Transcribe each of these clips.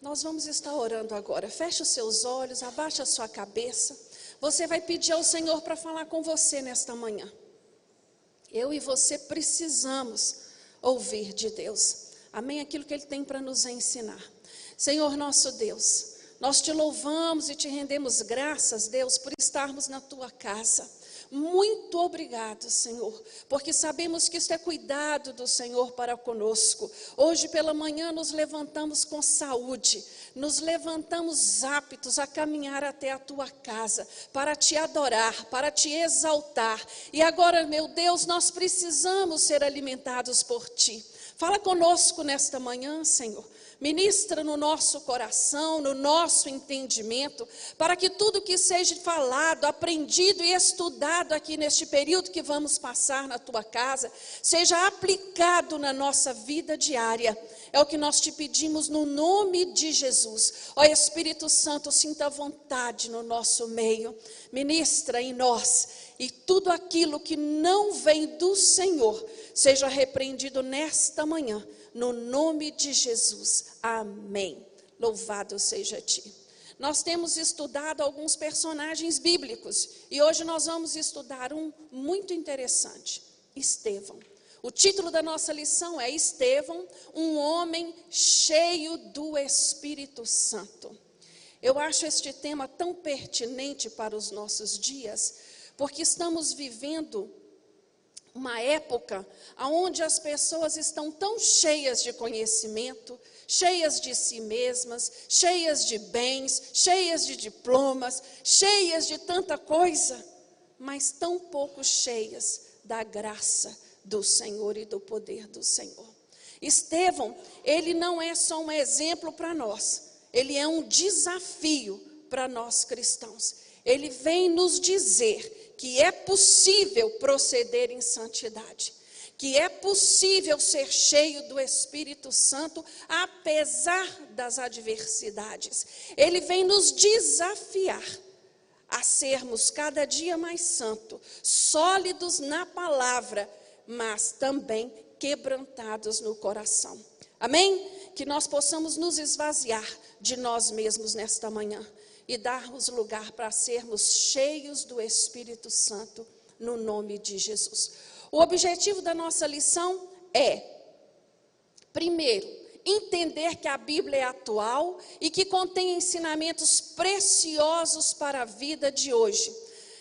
Nós vamos estar orando agora. Feche os seus olhos, abaixe a sua cabeça. Você vai pedir ao Senhor para falar com você nesta manhã. Eu e você precisamos ouvir de Deus. Amém? Aquilo que Ele tem para nos ensinar. Senhor nosso Deus, nós te louvamos e te rendemos graças, Deus, por estarmos na tua casa. Muito obrigado, Senhor, porque sabemos que isso é cuidado do Senhor para conosco. Hoje pela manhã nos levantamos com saúde, nos levantamos aptos a caminhar até a tua casa, para te adorar, para te exaltar. E agora, meu Deus, nós precisamos ser alimentados por ti. Fala conosco nesta manhã, Senhor. Ministra no nosso coração, no nosso entendimento, para que tudo que seja falado, aprendido e estudado aqui neste período que vamos passar na tua casa, seja aplicado na nossa vida diária. É o que nós te pedimos no nome de Jesus. Ó Espírito Santo, sinta vontade no nosso meio, ministra em nós, e tudo aquilo que não vem do Senhor, seja repreendido nesta manhã, no nome de Jesus, amém. Louvado seja ti. Nós temos estudado alguns personagens bíblicos e hoje nós vamos estudar um muito interessante, Estevão. O título da nossa lição é Estevão, um homem cheio do Espírito Santo. Eu acho este tema tão pertinente para os nossos dias, porque estamos vivendo uma época onde as pessoas estão tão cheias de conhecimento, cheias de si mesmas, cheias de bens, cheias de diplomas, cheias de tanta coisa, mas tão pouco cheias da graça do Senhor e do poder do Senhor. Estevão, ele não é só um exemplo para nós, ele é um desafio para nós cristãos. Ele vem nos dizer que é possível proceder em santidade, que é possível ser cheio do Espírito Santo, apesar das adversidades. Ele vem nos desafiar a sermos cada dia mais santos, sólidos na palavra, mas também quebrantados no coração. Amém? Que nós possamos nos esvaziar de nós mesmos nesta manhã e darmos lugar para sermos cheios do Espírito Santo, no nome de Jesus. O objetivo da nossa lição é, primeiro, entender que a Bíblia é atual e que contém ensinamentos preciosos para a vida de hoje.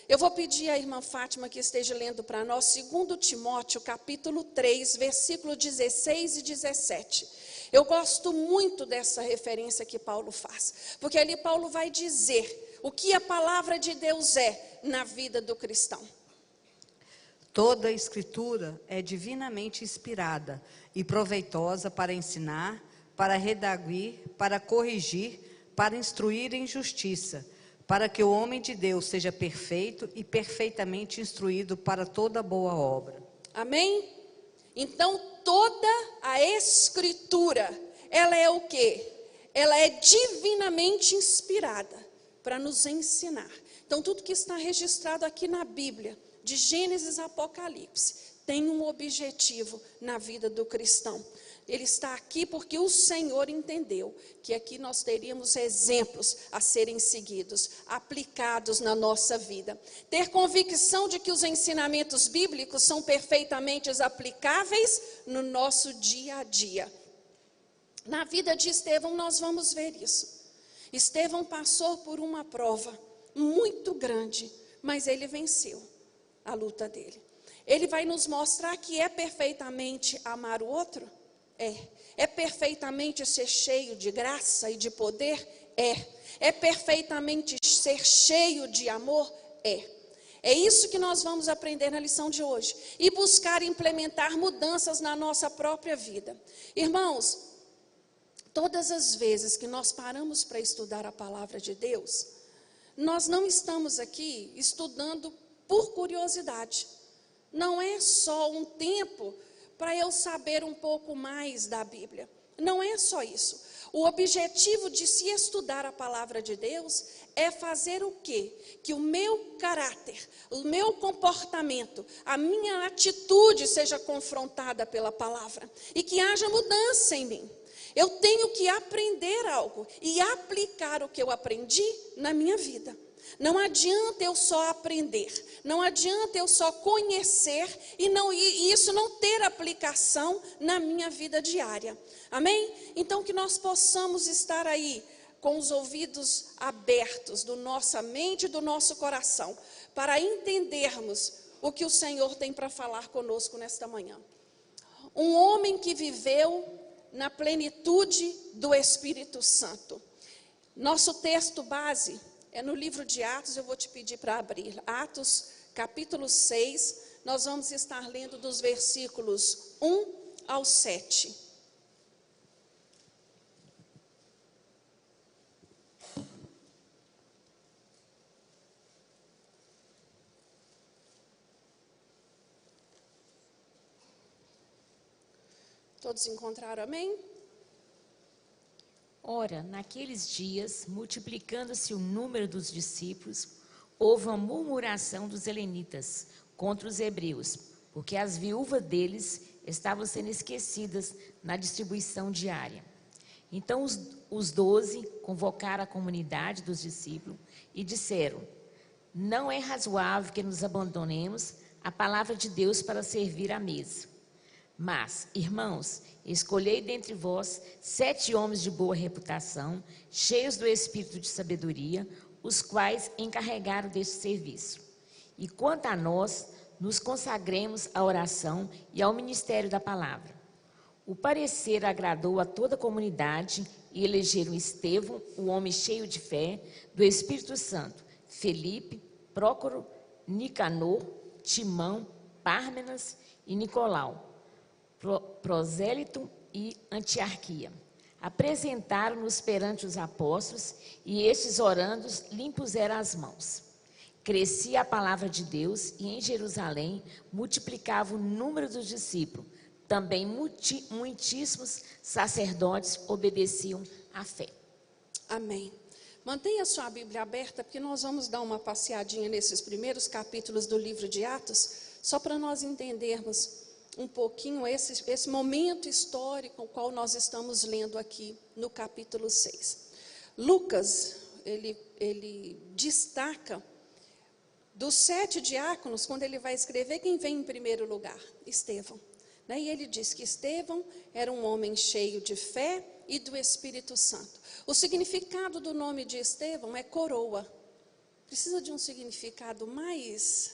Eu vou pedir à irmã Fátima que esteja lendo para nós 2 Timóteo, capítulo 3, versículo 16 e 17. Eu gosto muito dessa referência que Paulo faz, porque ali Paulo vai dizer o que a palavra de Deus é na vida do cristão. Toda a Escritura é divinamente inspirada e proveitosa para ensinar, para redarguir, para corrigir, para instruir em justiça, para que o homem de Deus seja perfeito e perfeitamente instruído para toda boa obra. Amém? Então, toda a Escritura, ela é o quê? Ela é divinamente inspirada para nos ensinar. Então, tudo que está registrado aqui na Bíblia, de Gênesis a Apocalipse, tem um objetivo na vida do cristão. Ele está aqui porque o Senhor entendeu que aqui nós teríamos exemplos a serem seguidos, aplicados na nossa vida. Ter convicção de que os ensinamentos bíblicos são perfeitamente aplicáveis no nosso dia a dia. Na vida de Estevão nós vamos ver isso. Estevão passou por uma prova muito grande, mas ele venceu a luta dele. Ele vai nos mostrar que é perfeitamente amar o outro. É perfeitamente ser cheio de graça e de poder? É perfeitamente ser cheio de amor? É isso que nós vamos aprender na lição de hoje. E buscar implementar mudanças na nossa própria vida. Irmãos, todas as vezes que nós paramos para estudar a palavra de Deus, nós não estamos aqui estudando por curiosidade. Não é só um tempo para eu saber um pouco mais da Bíblia. Não é só isso. O objetivo de se estudar a palavra de Deus é fazer o quê? Que o meu caráter, o meu comportamento, a minha atitude seja confrontada pela palavra. E que haja mudança em mim. Eu tenho que aprender algo e aplicar o que eu aprendi na minha vida. Não adianta eu só aprender, não adianta eu só conhecer e isso não ter aplicação na minha vida diária. Amém? Então que nós possamos estar aí com os ouvidos abertos da nossa mente e do nosso coração, para entendermos o que o Senhor tem para falar conosco nesta manhã. Um homem que viveu na plenitude do Espírito Santo. Nosso texto base é no livro de Atos, eu vou te pedir para abrir. Atos, capítulo 6, nós vamos estar lendo dos versículos 1 ao 7. Todos encontraram, amém? Ora, naqueles dias, multiplicando-se o número dos discípulos, houve uma murmuração dos helenitas contra os hebreus, porque as viúvas deles estavam sendo esquecidas na distribuição diária. Então os 12 convocaram a comunidade dos discípulos e disseram: não é razoável que nos abandonemos a palavra de Deus para servir à mesa. Mas, irmãos, escolhei dentre vós 7 homens de boa reputação, cheios do espírito de sabedoria, os quais encarregaram deste serviço. E quanto a nós, nos consagremos à oração e ao ministério da palavra. O parecer agradou a toda a comunidade e elegeram Estevão, o homem cheio de fé, do Espírito Santo, Felipe, Prócoro, Nicanor, Timão, Pármenas e Nicolau, Prosélito e Antiarquia. Apresentaram-nos perante os apóstolos e estes, orando, lhe impuseram as mãos. Crescia a palavra de Deus e em Jerusalém multiplicava o número dos discípulos. Também muitíssimos sacerdotes obedeciam à fé. Amém. Mantenha a sua Bíblia aberta, porque nós vamos dar uma passeadinha nesses primeiros capítulos do livro de Atos, só para nós entendermos um pouquinho esse momento histórico, o qual nós estamos lendo aqui no capítulo 6. Lucas, ele destaca dos 7 diáconos, quando ele vai escrever, quem vem em primeiro lugar? Estevão. E ele diz que Estevão era um homem cheio de fé e do Espírito Santo. O significado do nome de Estevão é coroa. Precisa de um significado mais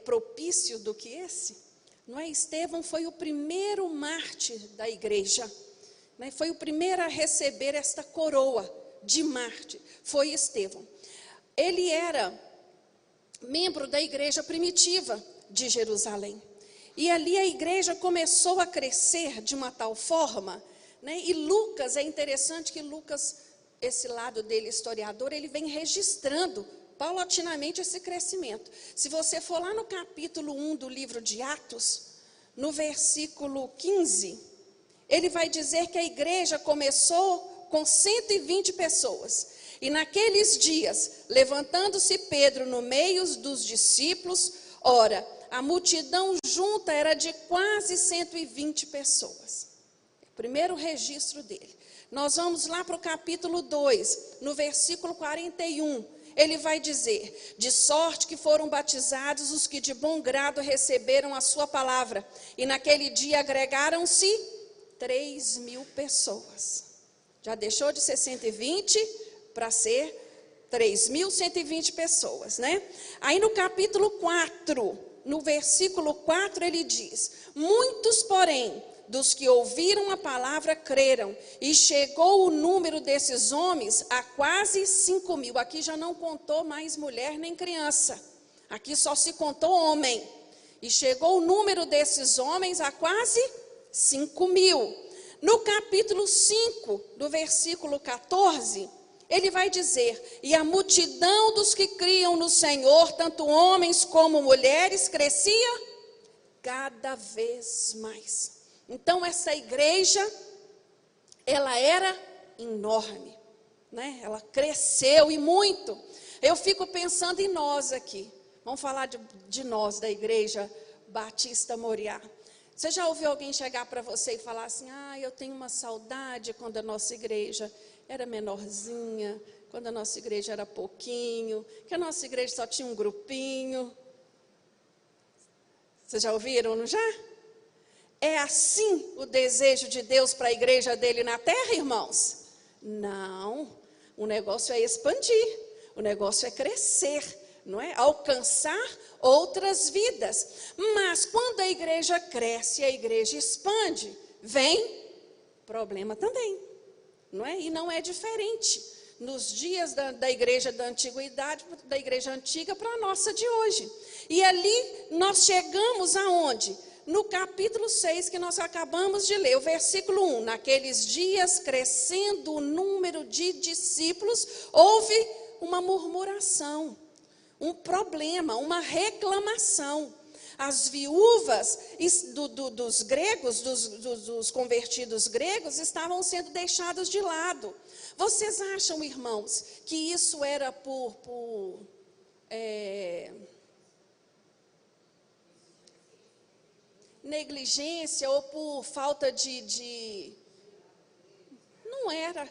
propício do que esse? Não é? Estevão foi o primeiro mártir da igreja, né? Foi o primeiro a receber esta coroa de mártir, foi Estevão. Ele era membro da igreja primitiva de Jerusalém, e ali a igreja começou a crescer de uma tal forma, né? E Lucas, é interessante que Lucas, esse lado dele, historiador, ele vem registrando paulatinamente esse crescimento. Se você for lá no capítulo 1 do livro de Atos, no versículo 15, ele vai dizer que a igreja começou com 120 pessoas. E naqueles dias, levantando-se Pedro no meio dos discípulos, ora, a multidão junta era de quase 120 pessoas. O primeiro registro dele. Nós vamos lá para o capítulo 2, no versículo 41. Ele vai dizer: de sorte que foram batizados os que de bom grado receberam a sua palavra. E naquele dia agregaram-se 3.000 pessoas. Já deixou de ser 120 para ser 3.120 pessoas, né? Aí no capítulo 4, no versículo 4, ele diz: muitos, porém, dos que ouviram a palavra creram, e chegou o número desses homens a quase 5.000. Aqui já não contou mais mulher nem criança, aqui só se contou homem. E chegou o número desses homens a quase 5.000. No capítulo 5, do versículo 14, ele vai dizer: e a multidão dos que criam no Senhor, tanto homens como mulheres, crescia cada vez mais. Então essa igreja, ela era enorme, né? Ela cresceu e muito. Eu fico pensando em nós aqui. Vamos falar de nós, da igreja Batista Moriá. Você já ouviu alguém chegar para você e falar assim: eu tenho uma saudade quando a nossa igreja era menorzinha, quando a nossa igreja era pouquinho, que a nossa igreja só tinha um grupinho. Vocês já ouviram, não já? É assim o desejo de Deus para a igreja dele na terra, irmãos? Não, o negócio é expandir, o negócio é crescer, não é? Alcançar outras vidas. Mas quando a igreja cresce, a igreja expande, vem problema também, não é? E não é diferente nos dias da igreja da antiguidade, da igreja antiga para a nossa de hoje. E ali nós chegamos aonde? No capítulo 6 que nós acabamos de ler, o versículo 1. Naqueles dias, crescendo o número de discípulos, houve uma murmuração, um problema, uma reclamação. As viúvas dos gregos, dos convertidos gregos, estavam sendo deixadas de lado. Vocês acham, irmãos, que isso era por negligência ou por falta de... Não era.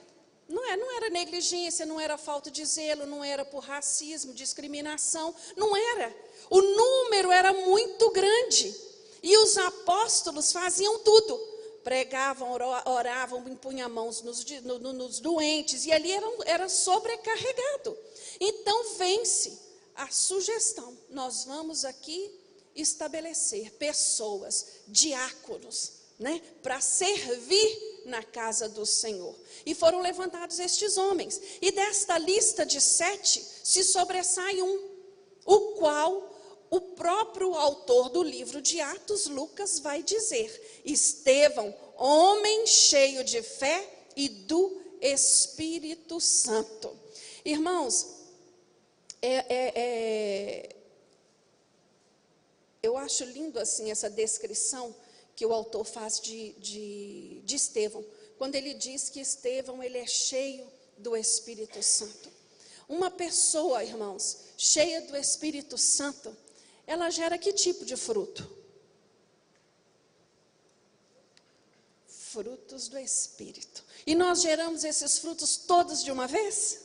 Não era negligência, não era falta de zelo, não era por racismo, discriminação, não era. O número era muito grande. E os apóstolos faziam tudo. Pregavam, oravam, impunham mãos nos doentes, e ali era sobrecarregado. Então vem-se a sugestão. Nós vamos aqui estabelecer pessoas, diáconos, né, para servir na casa do Senhor. E foram levantados estes homens. E desta lista de 7 se sobressai um, o qual o próprio autor do livro de Atos, Lucas, vai dizer: Estevão, homem cheio de fé e do Espírito Santo. Irmãos, eu acho lindo assim essa descrição que o autor faz de Estevão, quando ele diz que Estevão, ele é cheio do Espírito Santo. Uma pessoa, irmãos, cheia do Espírito Santo, ela gera que tipo de fruto? Frutos do Espírito. E nós geramos esses frutos todos de uma vez?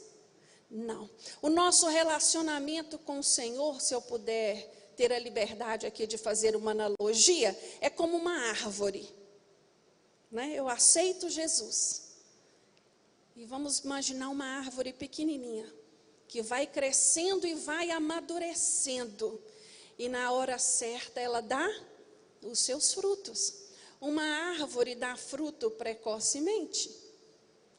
Não. O nosso relacionamento com o Senhor, se eu puder ter a liberdade aqui de fazer uma analogia, é como uma árvore, né? Eu aceito Jesus. E vamos imaginar uma árvore pequenininha, que vai crescendo e vai amadurecendo. E na hora certa ela dá os seus frutos. Uma árvore dá fruto precocemente?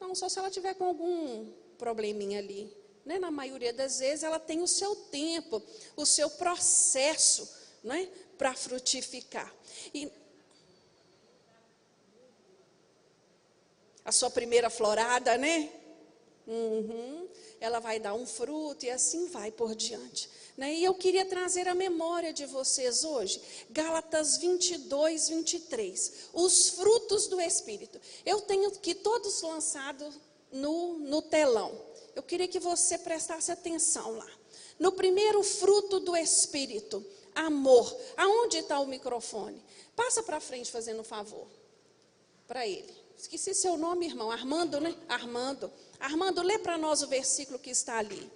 Não, só se ela tiver com algum probleminha ali, né? Na maioria das vezes ela tem o seu tempo, o seu processo, né, para frutificar. E a sua primeira florada, né? Ela vai dar um fruto e assim vai por diante, né? E eu queria trazer a memória de vocês hoje, Gálatas 22, 23, os frutos do Espírito. Eu tenho aqui todos lançados no telão. Eu queria que você prestasse atenção lá. No primeiro fruto do Espírito, amor. Aonde está o microfone? Passa para frente, fazendo um favor, para ele. Esqueci seu nome, irmão. Armando, né? Armando. Armando, lê para nós o versículo que está ali.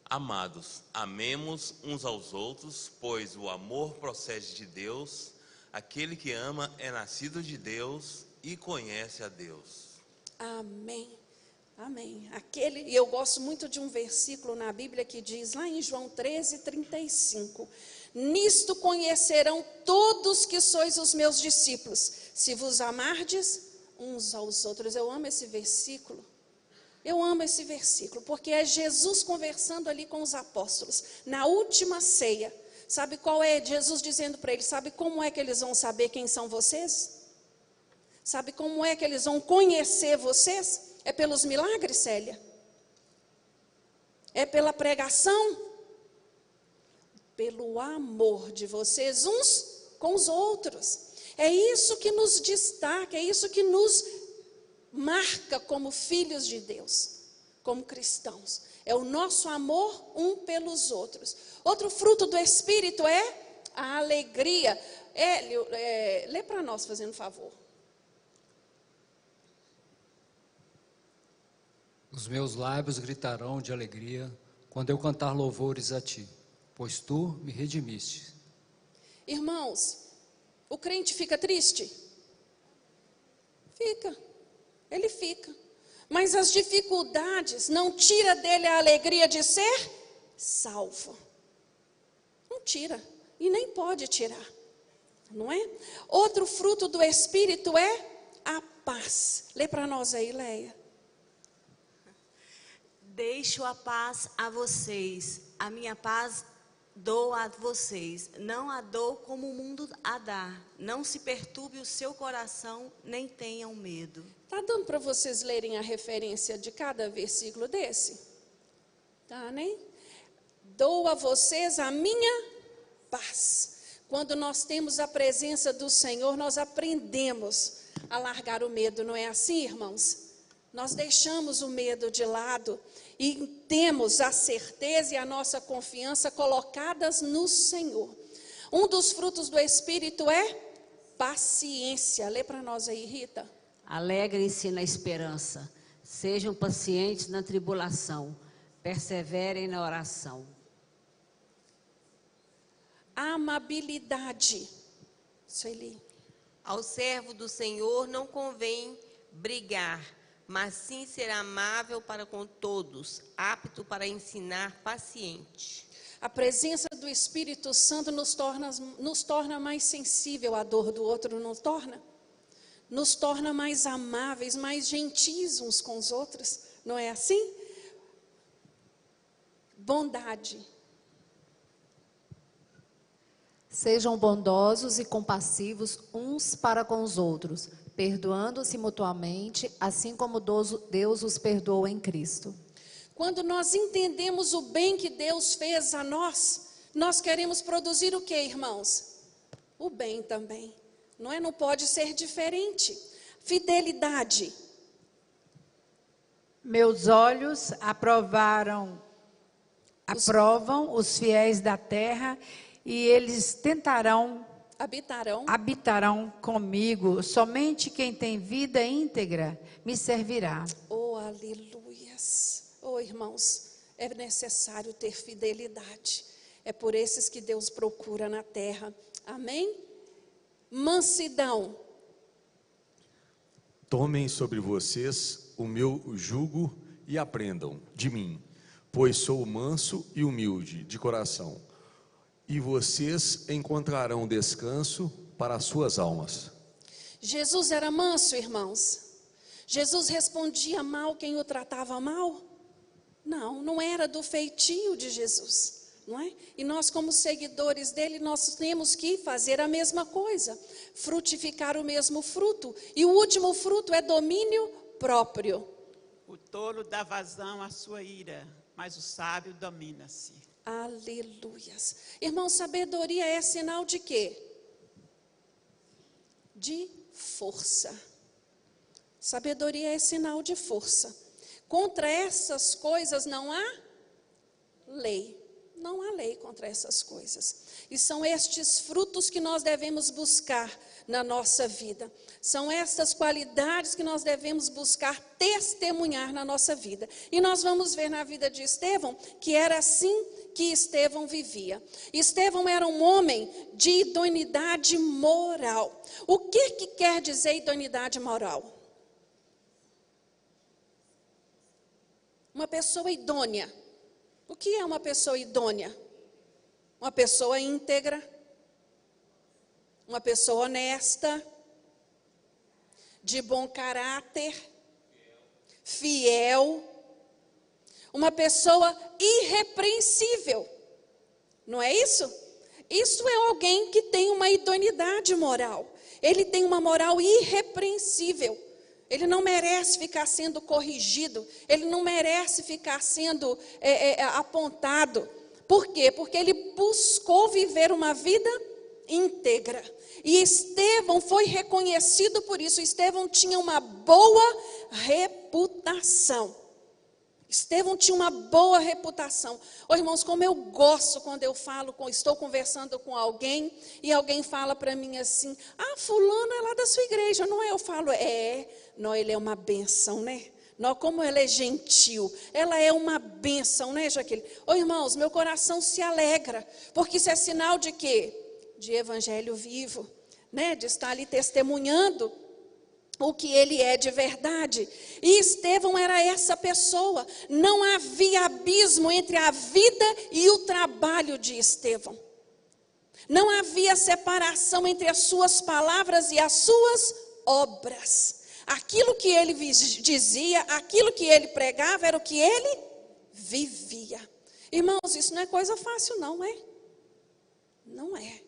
Amados, amemos uns aos outros, pois o amor procede de Deus. Aquele que ama é nascido de Deus e conhece a Deus. Amém. Amém. E eu gosto muito de um versículo na Bíblia que diz, lá em João 13, 35, nisto conhecerão todos que sois os meus discípulos, se vos amardes uns aos outros. Eu amo esse versículo. Eu amo esse versículo, porque é Jesus conversando ali com os apóstolos, na última ceia. Sabe qual é? Jesus dizendo para eles, sabe como é que eles vão saber quem são vocês? Sabe como é que eles vão conhecer vocês? É pelos milagres, Célia? É pela pregação? Pelo amor de vocês uns com os outros. É isso que nos destaca, é isso que nos marca como filhos de Deus, como cristãos. É o nosso amor um pelos outros. Outro fruto do Espírito é A alegria. Lê para nós, fazendo favor. Os meus lábios gritarão de alegria quando eu cantar louvores a ti, pois tu me redimiste. Irmãos, o crente fica triste? Fica. Ele fica. Mas as dificuldades não tira dele a alegria de ser salvo. Não tira. E nem pode tirar. Não é? Outro fruto do Espírito é a paz. Lê para nós aí, Leia. Deixo a paz a vocês, a minha paz dou a vocês, não a dou como o mundo a dá. Não se perturbe o seu coração, nem tenham medo. Tá dando para vocês lerem a referência de cada versículo desse? Tá, né? Dou a vocês a minha paz. Quando nós temos a presença do Senhor, nós aprendemos a largar o medo, não é assim, irmãos? Nós deixamos o medo de lado e temos a certeza e a nossa confiança colocadas no Senhor. Um dos frutos do Espírito é paciência. Lê para nós aí, Rita. Alegrem-se na esperança, sejam pacientes na tribulação, perseverem na oração. Amabilidade. Sueli. Ao servo do Senhor não convém brigar, mas sim ser amável para com todos, apto para ensinar, paciente. A presença do Espírito Santo nos torna mais sensível à dor do outro, não torna? Nos torna mais amáveis, mais gentis uns com os outros, não é assim? Bondade. Sejam bondosos e compassivos uns para com os outros, perdoando-se mutuamente, assim como Deus os perdoou em Cristo. Quando nós entendemos o bem que Deus fez a nós, nós queremos produzir o que, irmãos? O bem também. Não é? Não pode ser diferente. Fidelidade. Meus olhos aprovam os fiéis da terra e eles habitarão comigo. Somente quem tem vida íntegra me servirá. Oh, aleluias. Oh, irmãos, é necessário ter fidelidade. É por esses que Deus procura na terra. Amém? Mansidão. Tomem sobre vocês o meu jugo e aprendam de mim, pois sou manso e humilde de coração, e vocês encontrarão descanso para as suas almas. Jesus era manso, irmãos? Jesus respondia mal quem o tratava mal? Não, não era do feitio de Jesus. Não é? E nós, como seguidores dele, nós temos que fazer a mesma coisa, frutificar o mesmo fruto. E o último fruto é domínio próprio. O tolo dá vazão à sua ira, mas o sábio domina-se. Aleluias. Irmão, sabedoria é sinal de quê? De força. Sabedoria é sinal de força. Contra essas coisas não há lei. Não há lei contra essas coisas. E são estes frutos que nós devemos buscar na nossa vida. São estas qualidades que nós devemos buscar testemunhar na nossa vida. E nós vamos ver na vida de Estevão que era assim que Estevão vivia. Estevão era um homem de idoneidade moral. O que quer dizer idoneidade moral? Uma pessoa idônea. O que é uma pessoa idônea? Uma pessoa íntegra, uma pessoa honesta, de bom caráter, fiel, uma pessoa irrepreensível. Não é isso? Isso é alguém que tem uma idoneidade moral. Ele tem uma moral irrepreensível. Ele não merece ficar sendo corrigido. Ele não merece ficar sendo apontado. Por quê? Porque ele buscou viver uma vida íntegra. E Estevão foi reconhecido por isso. Estevão tinha uma boa reputação. Estevão tinha uma boa reputação. Ô, irmãos, como eu gosto quando eu falo, estou conversando com alguém e alguém fala para mim assim: ah, fulano é lá da sua igreja, não é? Eu falo, não, ele é uma bênção, né? Não, como ela é gentil, ela é uma bênção, né, Jaqueline? Ô, irmãos, meu coração se alegra, porque isso é sinal de quê? De evangelho vivo, né? De estar ali testemunhando o que ele é de verdade. E Estevão era essa pessoa. Não havia abismo entre a vida e o trabalho de Estevão. Não havia separação entre as suas palavras e as suas obras. Aquilo que ele dizia, aquilo que ele pregava, era o que ele vivia. Irmãos, isso não é coisa fácil, não é? Não é.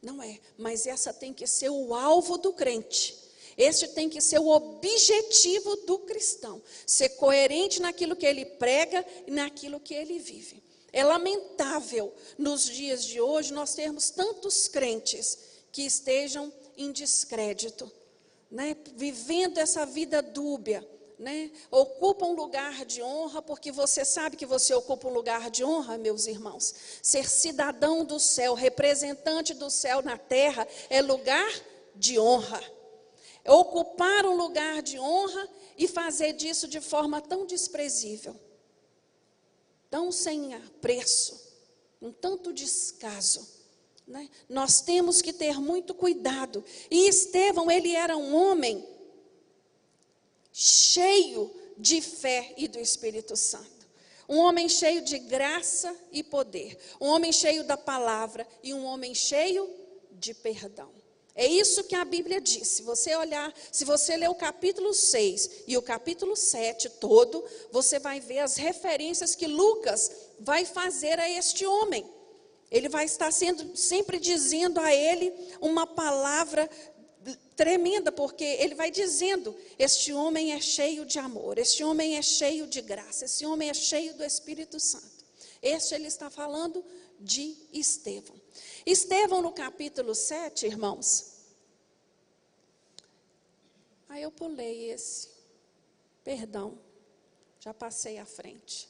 Não é. Mas essa tem que ser o alvo do crente. Este tem que ser o objetivo do cristão. Ser coerente naquilo que ele prega e naquilo que ele vive. É lamentável, nos dias de hoje, nós termos tantos crentes que estejam em descrédito, né? Vivendo essa vida dúbia, né? Ocupa um lugar de honra, porque você sabe que você ocupa um lugar de honra, meus irmãos. Ser cidadão do céu, representante do céu na terra, é lugar de honra. Ocupar um lugar de honra e fazer disso de forma tão desprezível, tão sem apreço, um tanto descaso, né? Nós temos que ter muito cuidado. E Estevão, ele era um homem cheio de fé e do Espírito Santo. Um homem cheio de graça e poder. Um homem cheio da palavra e um homem cheio de perdão. É isso que a Bíblia diz. Se você olhar, se você ler o capítulo 6 e o capítulo 7 todo, você vai ver as referências que Lucas vai fazer a este homem. Ele vai estar sempre dizendo a ele uma palavra tremenda, porque ele vai dizendo: este homem é cheio de amor, este homem é cheio de graça, esse homem é cheio do Espírito Santo. Este ele está falando de Estevão. Estevão, no capítulo 7, irmãos. Eu pulei esse. Perdão, já passei à frente.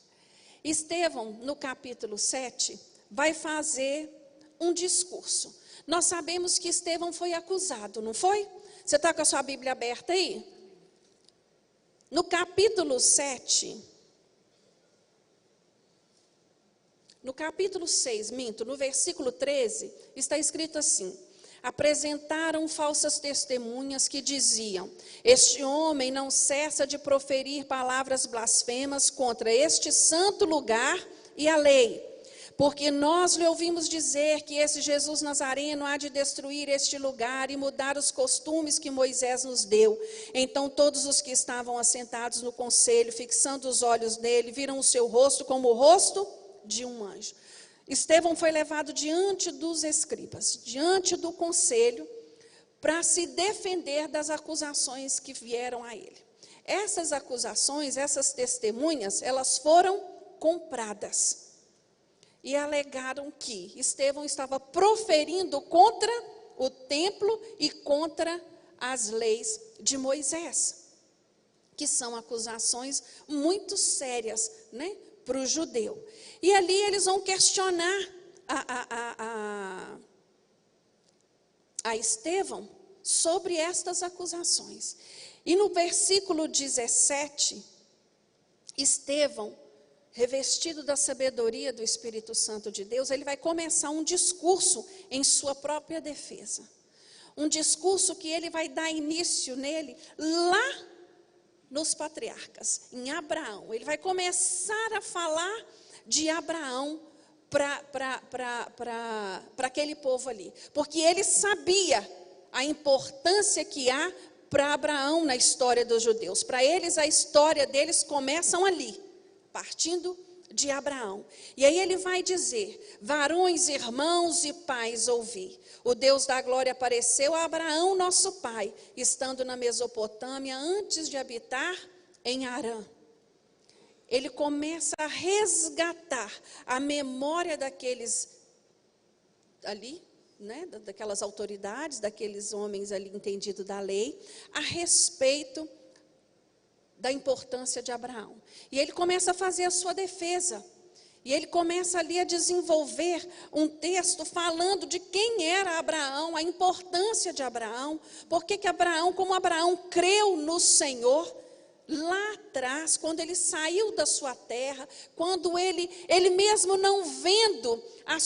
Estevão, no capítulo 7, vai fazer um discurso. Nós sabemos que Estevão foi acusado, não foi? Você está com a sua Bíblia aberta aí? No capítulo 7... No capítulo 6, no versículo 13, está escrito assim: apresentaram falsas testemunhas que diziam: este homem não cessa de proferir palavras blasfemas contra este santo lugar e a lei, porque nós lhe ouvimos dizer que esse Jesus Nazareno há de destruir este lugar e mudar os costumes que Moisés nos deu. Então todos os que estavam assentados no conselho, fixando os olhos nele, viram o seu rosto como o rosto de um anjo. Estevão foi levado diante dos escribas, diante do conselho, para se defender das acusações que vieram a ele. Essas acusações, essas testemunhas, elas foram compradas. E alegaram que Estevão estava proferindo contra o templo e contra as leis de Moisés, que são acusações muito sérias, né, para o judeu. E ali eles vão questionar a Estevão sobre estas acusações. E no versículo 17, Estevão, revestido da sabedoria do Espírito Santo de Deus, ele vai começar um discurso em sua própria defesa. Um discurso que ele vai dar início nele lá nos patriarcas, em Abraão. Ele vai começar a falar de Abraão para aquele povo ali. Porque ele sabia a importância que há para Abraão na história dos judeus. Para eles, a história deles começam ali, partindo de Abraão. E aí ele vai dizer: varões, irmãos e pais, ouvi. O Deus da glória apareceu a Abraão, nosso pai, estando na Mesopotâmia, antes de habitar em Harã. Ele começa a resgatar a memória daqueles ali, né, daquelas autoridades, daqueles homens ali entendidos da lei, a respeito da importância de Abraão. E ele começa a fazer a sua defesa. E ele começa ali a desenvolver um texto falando de quem era Abraão, a importância de Abraão, porque que Abraão, como Abraão creu no Senhor, lá atrás, quando ele saiu da sua terra, quando ele mesmo não vendo a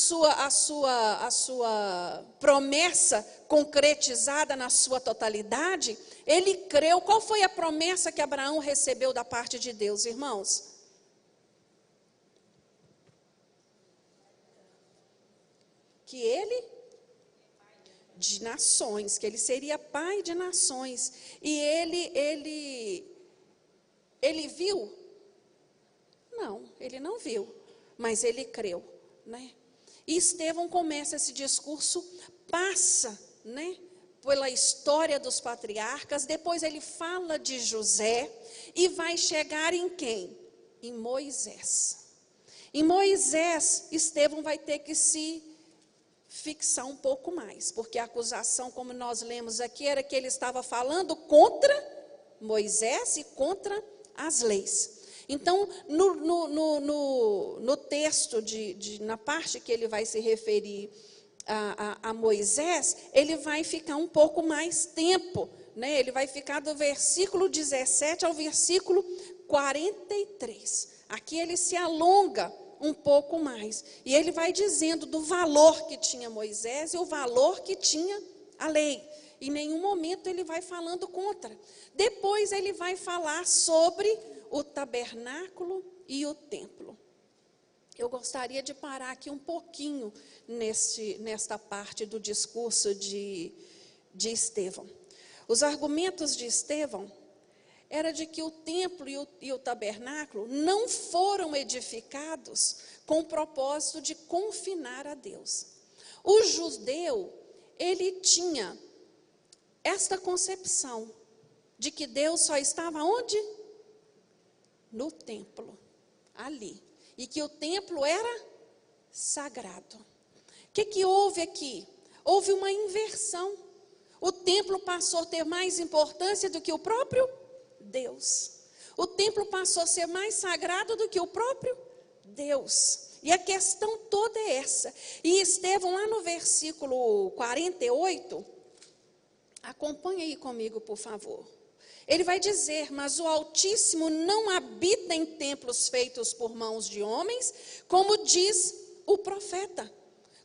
sua promessa concretizada na sua totalidade, ele creu. Qual foi a promessa que Abraão recebeu da parte de Deus, irmãos? Que ele, de nações, que ele seria pai de nações. E ele viu? Não, ele não viu, mas ele creu, né? E Estevão começa esse discurso, passa, né, pela história dos patriarcas, depois ele fala de José e vai chegar em quem? Em Moisés. Em Moisés, Estevão vai ter que se fixar um pouco mais, porque a acusação, como nós lemos aqui, era que ele estava falando contra Moisés e contra as leis. Então, no texto, na parte que ele vai se referir a Moisés, ele vai ficar um pouco mais tempo, né? Ele vai ficar do versículo 17 ao versículo 43. Aqui ele se alonga um pouco mais. E ele vai dizendo do valor que tinha Moisés e o valor que tinha a lei. Em nenhum momento ele vai falando contra. Depois ele vai falar sobre o tabernáculo e o templo. Eu gostaria de parar aqui um pouquinho nesta parte do discurso de Estevão. Os argumentos de Estevão era de que o templo e o tabernáculo não foram edificados com o propósito de confinar a Deus. O judeu, ele tinha esta concepção de que Deus só estava onde? No templo, ali. E que o templo era sagrado. O que houve aqui? Houve uma inversão. O templo passou a ter mais importância do que o próprio Deus. O templo passou a ser mais sagrado do que o próprio Deus. E a questão toda é essa. E Estevão, lá no versículo 48, acompanha aí comigo, por favor. Ele vai dizer: mas o Altíssimo não habita em templos feitos por mãos de homens, como diz o profeta.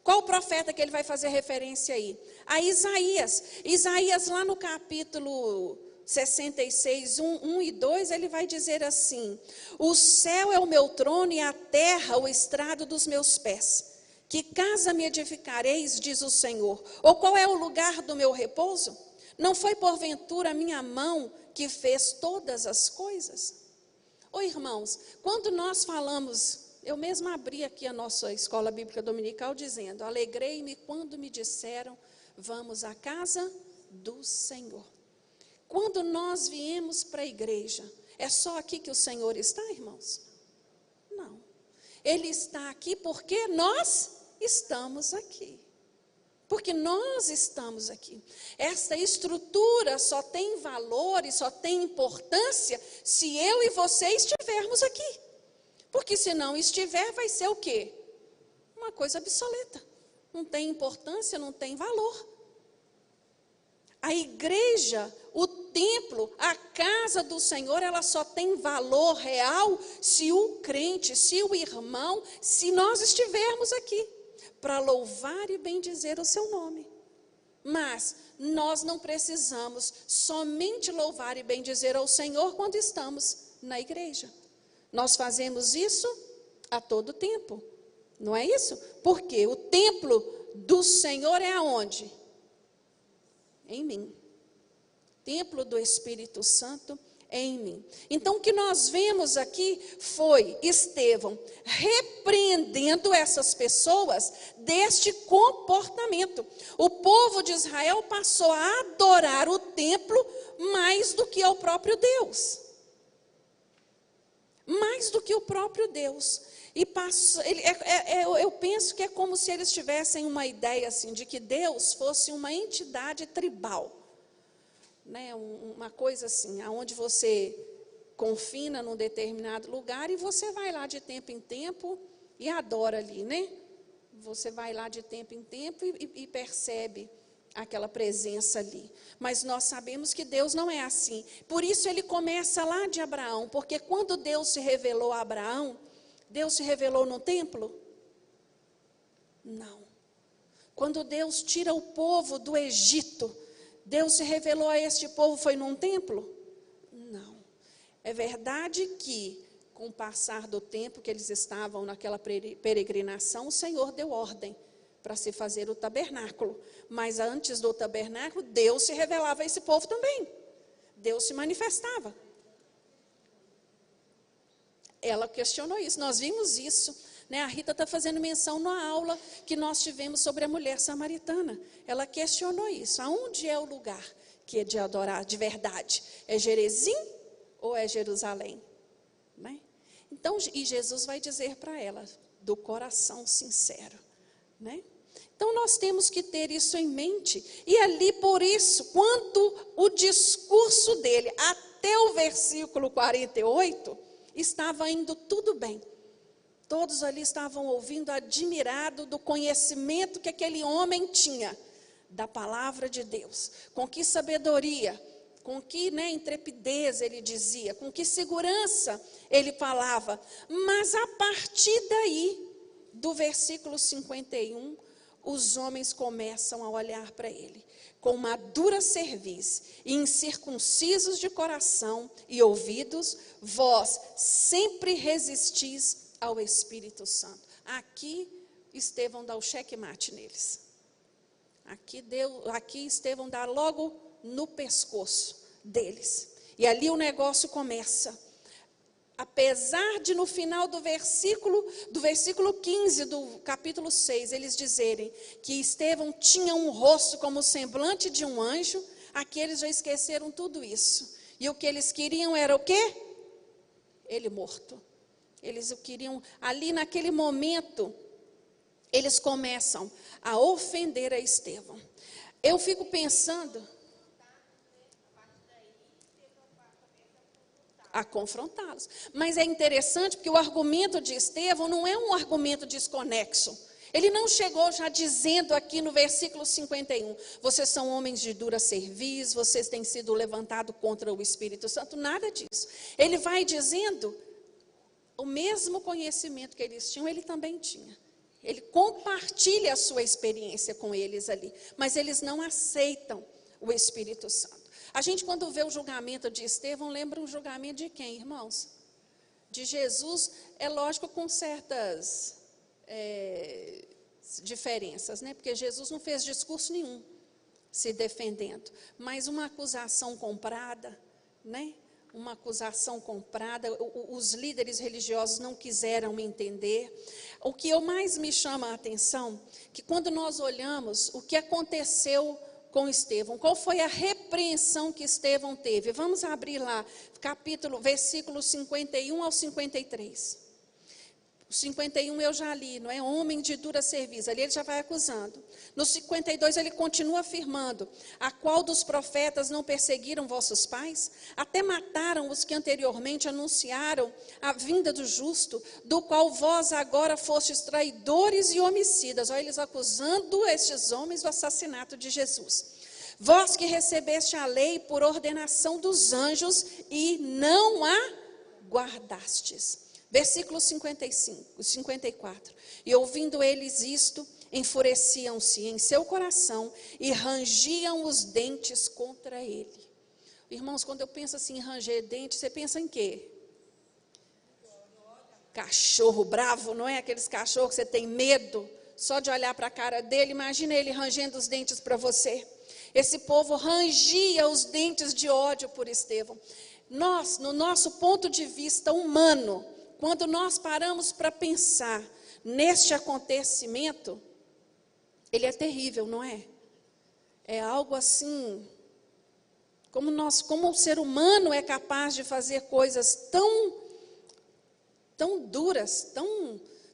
Qual o profeta que ele vai fazer referência aí? A Isaías. Isaías, lá no capítulo 66, 1 e 2, ele vai dizer assim: o céu é o meu trono e a terra o estrado dos meus pés. Que casa me edificareis, diz o Senhor? Ou qual é o lugar do meu repouso? Não foi porventura a minha mão que fez todas as coisas? Ô irmãos, quando nós falamos, eu mesma abri aqui a nossa escola bíblica dominical dizendo: alegrei-me quando me disseram, vamos à casa do Senhor. Quando nós viemos para a igreja, é só aqui que o Senhor está, irmãos? Não. Ele está aqui porque nós estamos aqui. Porque nós estamos aqui. Esta estrutura só tem valor e só tem importância se eu e você estivermos aqui. Porque se não estiver, vai ser o quê? Uma coisa obsoleta. Não tem importância, não tem valor. A igreja, o templo, a casa do Senhor, ela só tem valor real se o crente, se o irmão, se nós estivermos aqui, para louvar e bendizer o seu nome. Mas nós não precisamos somente louvar e bendizer ao Senhor quando estamos na igreja. Nós fazemos isso a todo tempo, não é isso? Porque o templo do Senhor é aonde? Em mim. Templo do Espírito Santo em mim. Então, o que nós vemos aqui foi Estevão repreendendo essas pessoas deste comportamento. O povo de Israel passou a adorar o templo mais do que ao próprio Deus. Mais do que o próprio Deus. E passou, eu penso que é como se eles tivessem uma ideia assim, de que Deus fosse uma entidade tribal. Né, uma coisa assim, onde você confina num determinado lugar e você vai lá de tempo em tempo e adora ali, né? Você vai lá de tempo em tempo e percebe aquela presença ali. Mas nós sabemos que Deus não é assim. Por isso ele começa lá de Abraão, porque quando Deus se revelou a Abraão, Deus se revelou no templo? Não. Quando Deus tira o povo do Egito, Deus se revelou a este povo, foi num templo? Não. É verdade que, com o passar do tempo que eles estavam naquela peregrinação, o Senhor deu ordem para se fazer o tabernáculo. Mas antes do tabernáculo, Deus se revelava a esse povo também. Deus se manifestava. Ela questionou isso, nós vimos isso, né? A Rita está fazendo menção na aula que nós tivemos sobre a mulher samaritana. Ela questionou isso, aonde é o lugar que é de adorar de verdade? É Gerezim ou é Jerusalém? Né? Então, e Jesus vai dizer para ela, do coração sincero. Né? Então, nós temos que ter isso em mente. E ali, por isso, quando o discurso dele, até o versículo 48, estava indo tudo bem. Todos ali estavam ouvindo, admirado do conhecimento que aquele homem tinha da palavra de Deus. Com que sabedoria, com que intrepidez ele dizia, com que segurança ele falava. Mas a partir daí, do versículo 51, os homens começam a olhar para ele com uma dura cerviz, e incircuncisos de coração e ouvidos, vós sempre resistis ao Espírito Santo. Aqui Estevão dá o checkmate neles. Aqui Estevão dá logo no pescoço deles. E ali o negócio começa. Apesar de no final do versículo 15 do capítulo 6, eles dizerem que Estevão tinha um rosto como o semblante de um anjo, aqueles já esqueceram tudo isso. E o que eles queriam era o quê? Ele morto. Eles o queriam, ali naquele momento, eles começam a ofender a Estevão. Eu fico pensando... a confrontá-los. Mas é interessante porque o argumento de Estevão não é um argumento desconexo. Ele não chegou já dizendo aqui no versículo 51, vocês são homens de dura cerviz, vocês têm sido levantados contra o Espírito Santo, nada disso. Ele vai dizendo, o mesmo conhecimento que eles tinham, ele também tinha. Ele compartilha a sua experiência com eles ali, mas eles não aceitam o Espírito Santo. A gente, quando vê o julgamento de Estevão, lembra um julgamento de quem, irmãos? De Jesus, é lógico, com certas diferenças, né? Porque Jesus não fez discurso nenhum se defendendo, mas uma acusação comprada, né? Uma acusação comprada, os líderes religiosos não quiseram entender. O que mais me chama a atenção, que quando nós olhamos o que aconteceu com Estevão, qual foi a repreensão que Estevão teve? Vamos abrir lá, versículo 51 ao 53. O 51 eu já li, não é? Homem de dura cerviz, ali ele já vai acusando. No 52 ele continua afirmando, a qual dos profetas não perseguiram vossos pais? Até mataram os que anteriormente anunciaram a vinda do justo, do qual vós agora fostes traidores e homicidas. Olha, eles acusando estes homens do assassinato de Jesus. Vós que recebeste a lei por ordenação dos anjos e não a guardastes. Versículo 54. E ouvindo eles isto, enfureciam-se em seu coração e rangiam os dentes contra ele. Irmãos, quando eu penso assim em ranger dentes, você pensa em quê? Cachorro bravo, não é? Aqueles cachorros que você tem medo só de olhar para a cara dele. Imagina ele rangendo os dentes para você. Esse povo rangia os dentes de ódio por Estevão. Nós, no nosso ponto de vista humano, quando nós paramos para pensar neste acontecimento, ele é terrível, não é? É algo assim, como o ser humano é capaz de fazer coisas tão duras,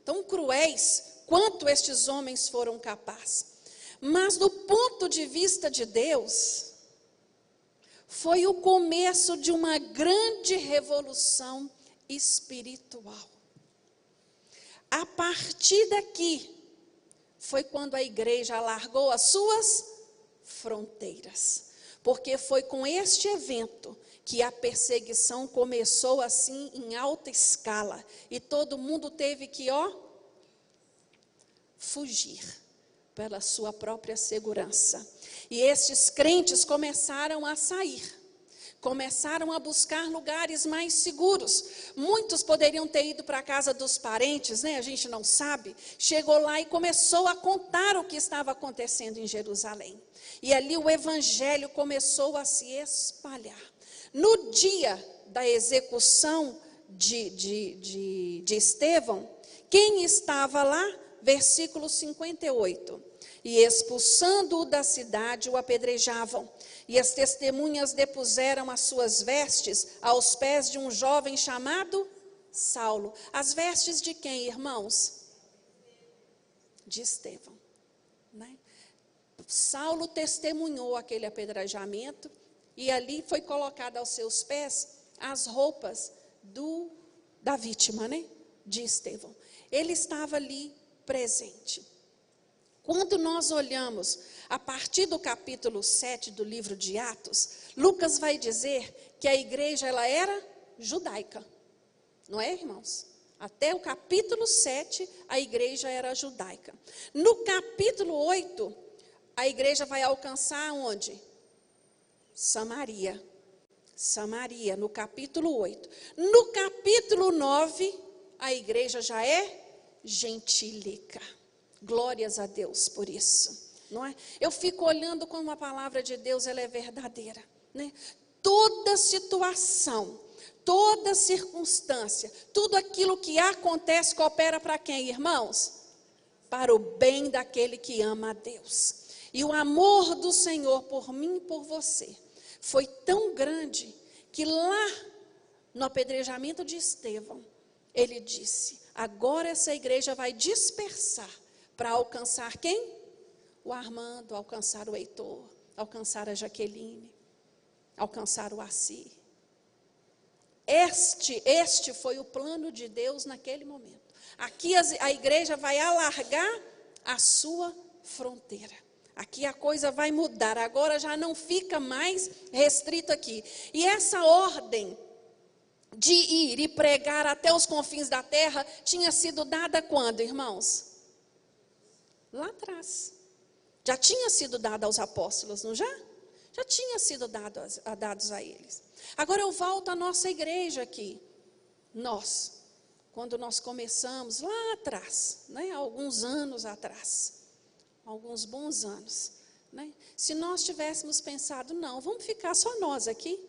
tão cruéis, quanto estes homens foram capazes. Mas do ponto de vista de Deus, foi o começo de uma grande revolução espiritual. A partir daqui, foi quando a igreja alargou as suas fronteiras. Porque foi com este evento que a perseguição começou assim em alta escala. E todo mundo teve que, fugir pela sua própria segurança. E estes crentes começaram a sair. Começaram a buscar lugares mais seguros. Muitos poderiam ter ido para a casa dos parentes, né? A gente não sabe. Chegou lá e começou a contar o que estava acontecendo em Jerusalém. E ali o evangelho começou a se espalhar. No dia da execução de Estevão, quem estava lá? Versículo 58. E expulsando-o da cidade, o apedrejavam. E as testemunhas depuseram as suas vestes aos pés de um jovem chamado Saulo. As vestes de quem, irmãos? De Estevão. Né? Saulo testemunhou aquele apedrejamento e ali foi colocada aos seus pés as roupas da vítima, né? De Estevão. Ele estava ali presente. Quando nós olhamos a partir do capítulo 7 do livro de Atos, Lucas vai dizer que a igreja ela era judaica. Não é, irmãos? Até o capítulo 7, a igreja era judaica. No capítulo 8, a igreja vai alcançar onde? Samaria. Samaria, no capítulo 8. No capítulo 9, a igreja já é gentílica. Glórias a Deus por isso, não é? Eu fico olhando como a palavra de Deus ela é verdadeira, né? Toda situação, toda circunstância, tudo aquilo que acontece coopera para quem, irmãos? Para o bem daquele que ama a Deus. E o amor do Senhor por mim e por você foi tão grande que lá no apedrejamento de Estevão, ele disse: agora essa igreja vai dispersar para alcançar quem? O Armando, alcançar o Heitor, alcançar a Jaqueline, alcançar o Assi. Este foi o plano de Deus naquele momento. Aqui a igreja vai alargar a sua fronteira. Aqui a coisa vai mudar, agora já não fica mais restrito aqui. E essa ordem de ir e pregar até os confins da terra tinha sido dada quando, irmãos? Lá atrás. Já tinha sido dada aos apóstolos, não já? Já tinha sido dados a eles. Agora eu volto à nossa igreja aqui. Nós, quando nós começamos lá atrás, né, alguns anos atrás, alguns bons anos, né, se nós tivéssemos pensado, não, vamos ficar só nós aqui,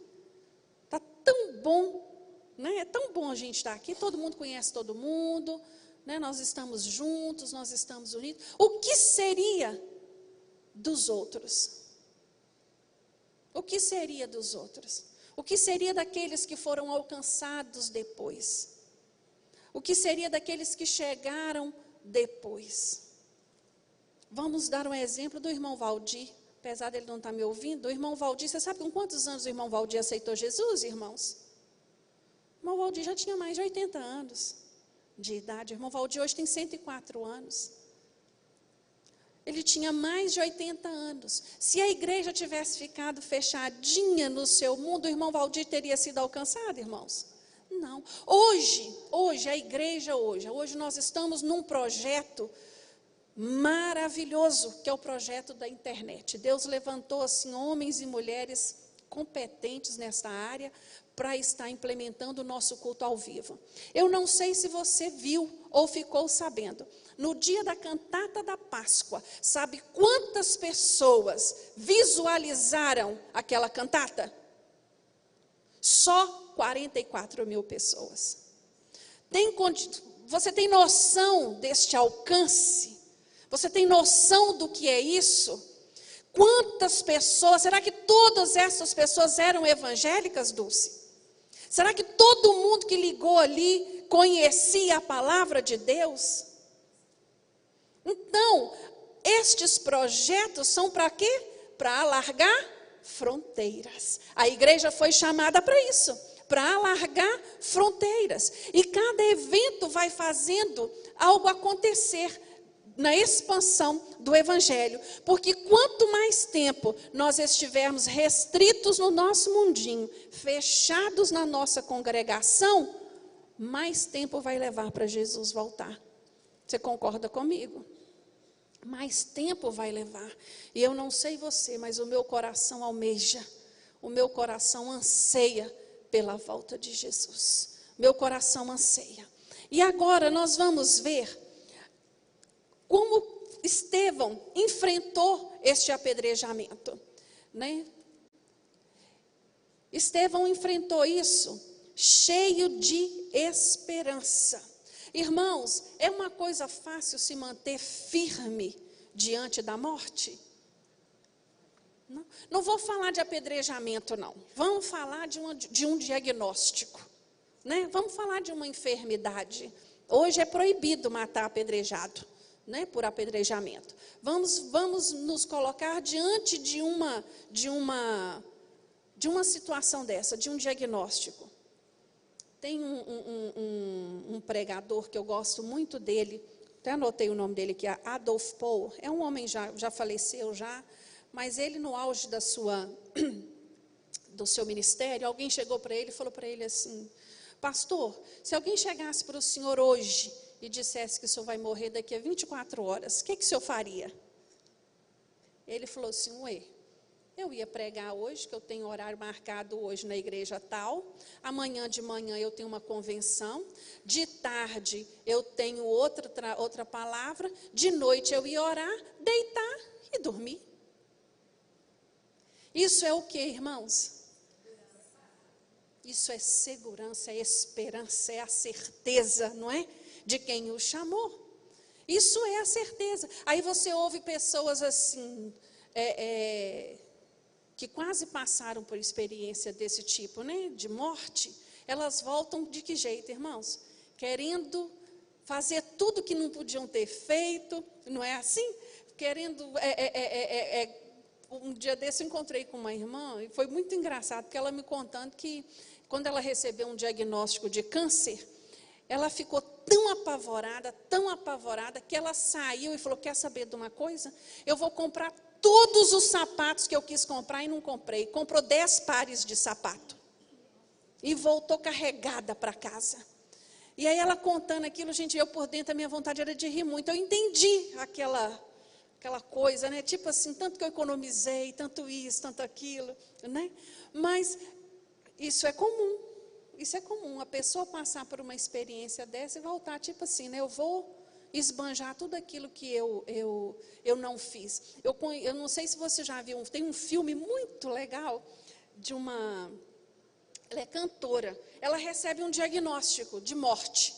está tão bom, né, é tão bom a gente estar aqui, todo mundo conhece todo mundo, né, nós estamos juntos, nós estamos unidos. O que seria dos outros? O que seria dos outros? O que seria daqueles que foram alcançados depois? O que seria daqueles que chegaram depois? Vamos dar um exemplo do irmão Valdir. Apesar dele não estar me ouvindo, o irmão Valdir, você sabe com quantos anos o irmão Valdir aceitou Jesus, irmãos? O irmão Valdir já tinha mais de 80 anos de idade. O irmão Valdir hoje tem 104 anos. Ele tinha mais de 80 anos. Se a igreja tivesse ficado fechadinha no seu mundo, o irmão Valdir teria sido alcançado, irmãos? Não. Hoje, a igreja hoje nós estamos num projeto maravilhoso, que é o projeto da internet. Deus levantou assim homens e mulheres competentes nessa área para estar implementando o nosso culto ao vivo. Eu não sei se você viu ou ficou sabendo. No dia da cantata da Páscoa, sabe quantas pessoas visualizaram aquela cantata? Só 44 mil pessoas. Você tem noção deste alcance? Você tem noção do que é isso? Quantas pessoas, será que todas essas pessoas eram evangélicas, Dulce? Será que todo mundo que ligou ali conhecia a palavra de Deus? Então, estes projetos são para quê? Para alargar fronteiras. A igreja foi chamada para isso, para alargar fronteiras. E cada evento vai fazendo algo acontecer na expansão do evangelho. Porque quanto mais tempo nós estivermos restritos no nosso mundinho, fechados na nossa congregação, mais tempo vai levar para Jesus voltar. Você concorda comigo? Mais tempo vai levar. E eu não sei você, mas o meu coração almeja, o meu coração anseia pela volta de Jesus. Meu coração anseia. E agora nós vamos ver como Estevão enfrentou este apedrejamento, né? Estevão enfrentou isso cheio de esperança. Irmãos, é uma coisa fácil se manter firme diante da morte? Não vou falar de apedrejamento, não. Vamos falar de um diagnóstico, né? Vamos falar de uma enfermidade. Hoje é proibido matar apedrejado, né? Por apedrejamento. Vamos nos colocar diante de uma situação dessa, de um diagnóstico. Tem um pregador que eu gosto muito dele, até anotei o nome dele, que é Adolf Paul. É um homem já faleceu já, mas ele no auge do seu ministério, alguém chegou para ele e falou para ele assim: pastor, se alguém chegasse para o senhor hoje e dissesse que o senhor vai morrer daqui a 24 horas, o que o senhor faria? Ele falou assim: ué, eu ia pregar hoje, que eu tenho horário marcado hoje na igreja tal. Amanhã de manhã eu tenho uma convenção. De tarde eu tenho outra palavra. De noite eu ia orar, deitar e dormir. Isso é o que, irmãos? Isso é segurança, é esperança, é a certeza, não é? De quem o chamou. Isso é a certeza. Aí você ouve pessoas assim... que quase passaram por experiência desse tipo, né, de morte, elas voltam de que jeito, irmãos? Querendo fazer tudo que não podiam ter feito, não é assim? Querendo, um dia desse eu encontrei com uma irmã, e foi muito engraçado, porque ela me contando que, quando ela recebeu um diagnóstico de câncer, ela ficou tão apavorada, que ela saiu e falou: quer saber de uma coisa? Eu vou comprar todos os sapatos que eu quis comprar e não comprei. Comprou 10 pares de sapato. E voltou carregada para casa. E aí ela contando aquilo, gente, eu por dentro, a minha vontade era de rir muito. Eu entendi aquela coisa, né? Tipo assim, tanto que eu economizei, tanto isso, tanto aquilo, né? Mas isso é comum. Isso é comum. A pessoa passar por uma experiência dessa e voltar, tipo assim, né? Eu vou esbanjar tudo aquilo que eu não fiz. Eu não sei se você já viu, tem um filme muito legal de uma... Ela é cantora. Ela recebe um diagnóstico de morte.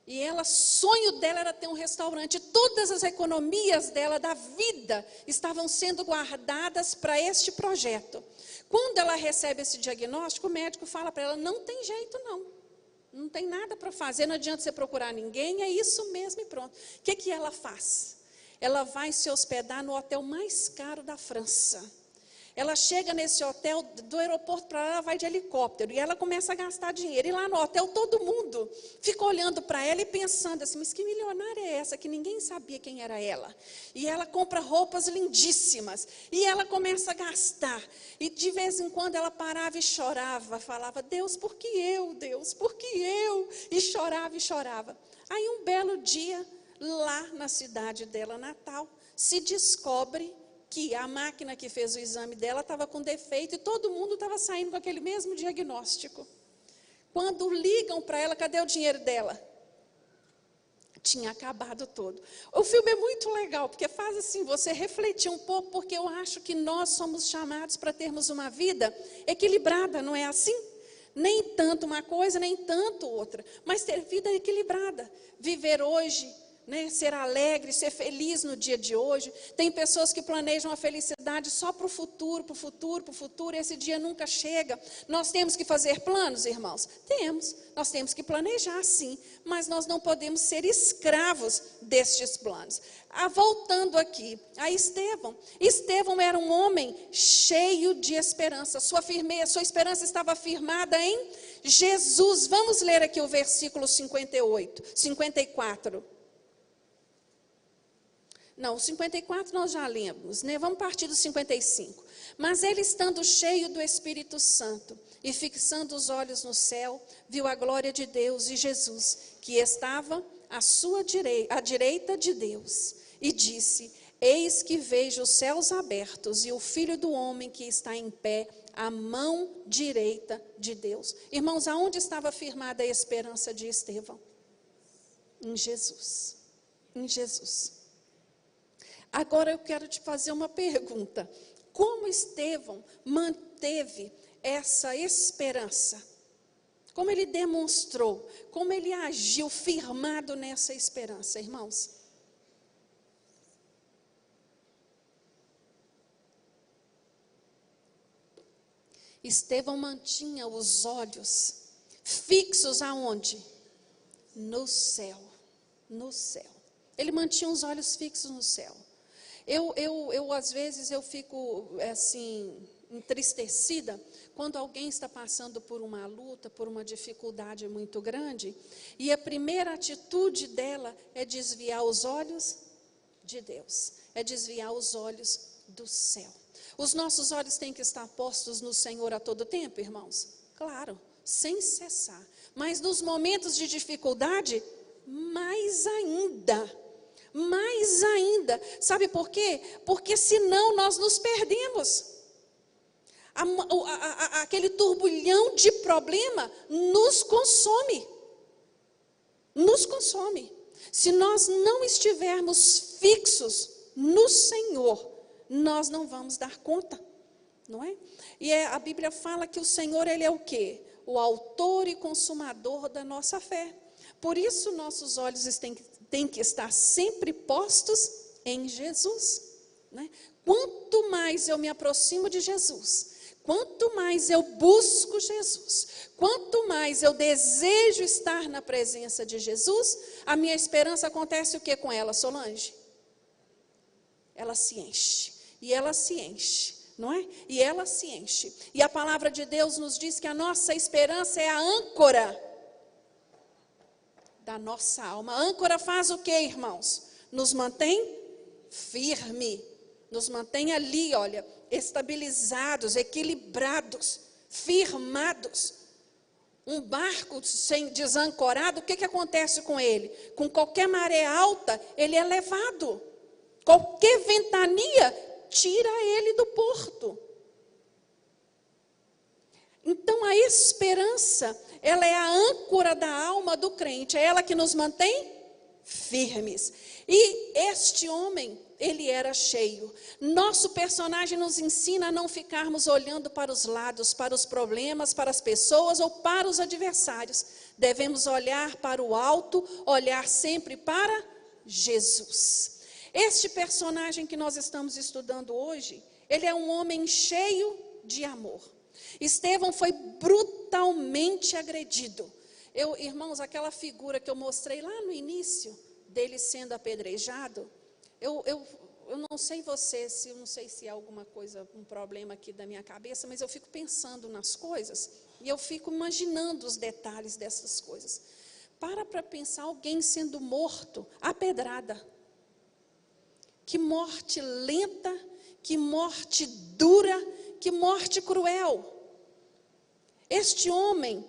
E sonho dela era ter um restaurante. Todas as economias dela, da vida, estavam sendo guardadas para este projeto. Quando ela recebe esse diagnóstico, o médico fala para ela: não tem jeito não. Não tem nada para fazer, não adianta você procurar ninguém, é isso mesmo e pronto. O que ela faz? Ela vai se hospedar no hotel mais caro da França. Ela chega nesse hotel, do aeroporto para lá, ela vai de helicóptero. E ela começa a gastar dinheiro. E lá no hotel, todo mundo fica olhando para ela e pensando assim: mas que milionária é essa? Que ninguém sabia quem era ela. E ela compra roupas lindíssimas. E ela começa a gastar. E de vez em quando ela parava e chorava. Falava: Deus, por que eu? Deus, por que eu? E chorava e chorava. Aí um belo dia, lá na cidade dela natal, se descobre que a máquina que fez o exame dela estava com defeito e todo mundo estava saindo com aquele mesmo diagnóstico. Quando ligam para ela: cadê o dinheiro dela? Tinha acabado todo. O filme é muito legal, porque faz assim, você refletir um pouco, porque eu acho que nós somos chamados para termos uma vida equilibrada, não é assim? Nem tanto uma coisa, nem tanto outra, mas ter vida equilibrada. Viver hoje, né, ser alegre, ser feliz no dia de hoje. Tem pessoas que planejam a felicidade só para o futuro, e esse dia nunca chega. Nós temos que fazer planos, irmãos? Temos, nós temos que planejar sim, mas nós não podemos ser escravos destes planos. Voltando aqui a Estevão. Estevão era um homem cheio de esperança, sua esperança estava firmada em Jesus. Vamos ler aqui o versículo 54. Não, o 54 nós já lemos, né? Vamos partir do 55. Mas ele, estando cheio do Espírito Santo e fixando os olhos no céu, viu a glória de Deus e Jesus, que estava à direita de Deus, e disse: eis que vejo os céus abertos e o Filho do Homem que está em pé à mão direita de Deus. Irmãos, aonde estava firmada a esperança de Estevão? Em Jesus. Em Jesus. Agora eu quero te fazer uma pergunta. Como Estevão manteve essa esperança? Como ele demonstrou? Como ele agiu firmado nessa esperança, irmãos? Estevão mantinha os olhos fixos aonde? No céu. No céu. Ele mantinha os olhos fixos no céu. Às vezes, eu fico, assim, entristecida quando alguém está passando por uma luta, por uma dificuldade muito grande, e a primeira atitude dela é desviar os olhos de Deus, é desviar os olhos do céu. Os nossos olhos têm que estar postos no Senhor a todo tempo, irmãos? Claro, sem cessar. Mas nos momentos de dificuldade, mais ainda. Mais ainda. Sabe por quê? Porque senão nós nos perdemos. Aquele turbulhão de problema nos consome. Nos consome. Se nós não estivermos fixos no Senhor, nós não vamos dar conta, não é? E a Bíblia fala que o Senhor, Ele é o quê? O autor e consumador da nossa fé. Por isso, nossos olhos têm que estar sempre postos em Jesus, né? Quanto mais eu me aproximo de Jesus, quanto mais eu busco Jesus, quanto mais eu desejo estar na presença de Jesus, a minha esperança acontece o que com ela, Solange? Ela se enche, e ela se enche, não é? E ela se enche. E a palavra de Deus nos diz que a nossa esperança é a âncora da nossa alma. A âncora faz o que, irmãos? Nos mantém firme, nos mantém ali, olha, estabilizados, equilibrados, firmados. Um barco desancorado, o que acontece com ele? Com qualquer maré alta, ele é levado. Qualquer ventania tira ele do porto. Então a esperança, ela é a âncora da alma do crente, é ela que nos mantém firmes. E este homem, ele era cheio. Nosso personagem nos ensina a não ficarmos olhando para os lados, para os problemas, para as pessoas ou para os adversários. Devemos olhar para o alto, olhar sempre para Jesus. Este personagem que nós estamos estudando hoje, ele é um homem cheio de amor. Estevão foi brutalmente agredido. Irmãos, aquela figura que eu mostrei lá no início, dele sendo apedrejado, eu não sei eu não sei se é alguma coisa, um problema aqui da minha cabeça, mas eu fico pensando nas coisas, e eu fico imaginando os detalhes dessas coisas. Para pensar alguém sendo morto à pedrada. Que morte lenta, que morte dura, que morte cruel. Este homem,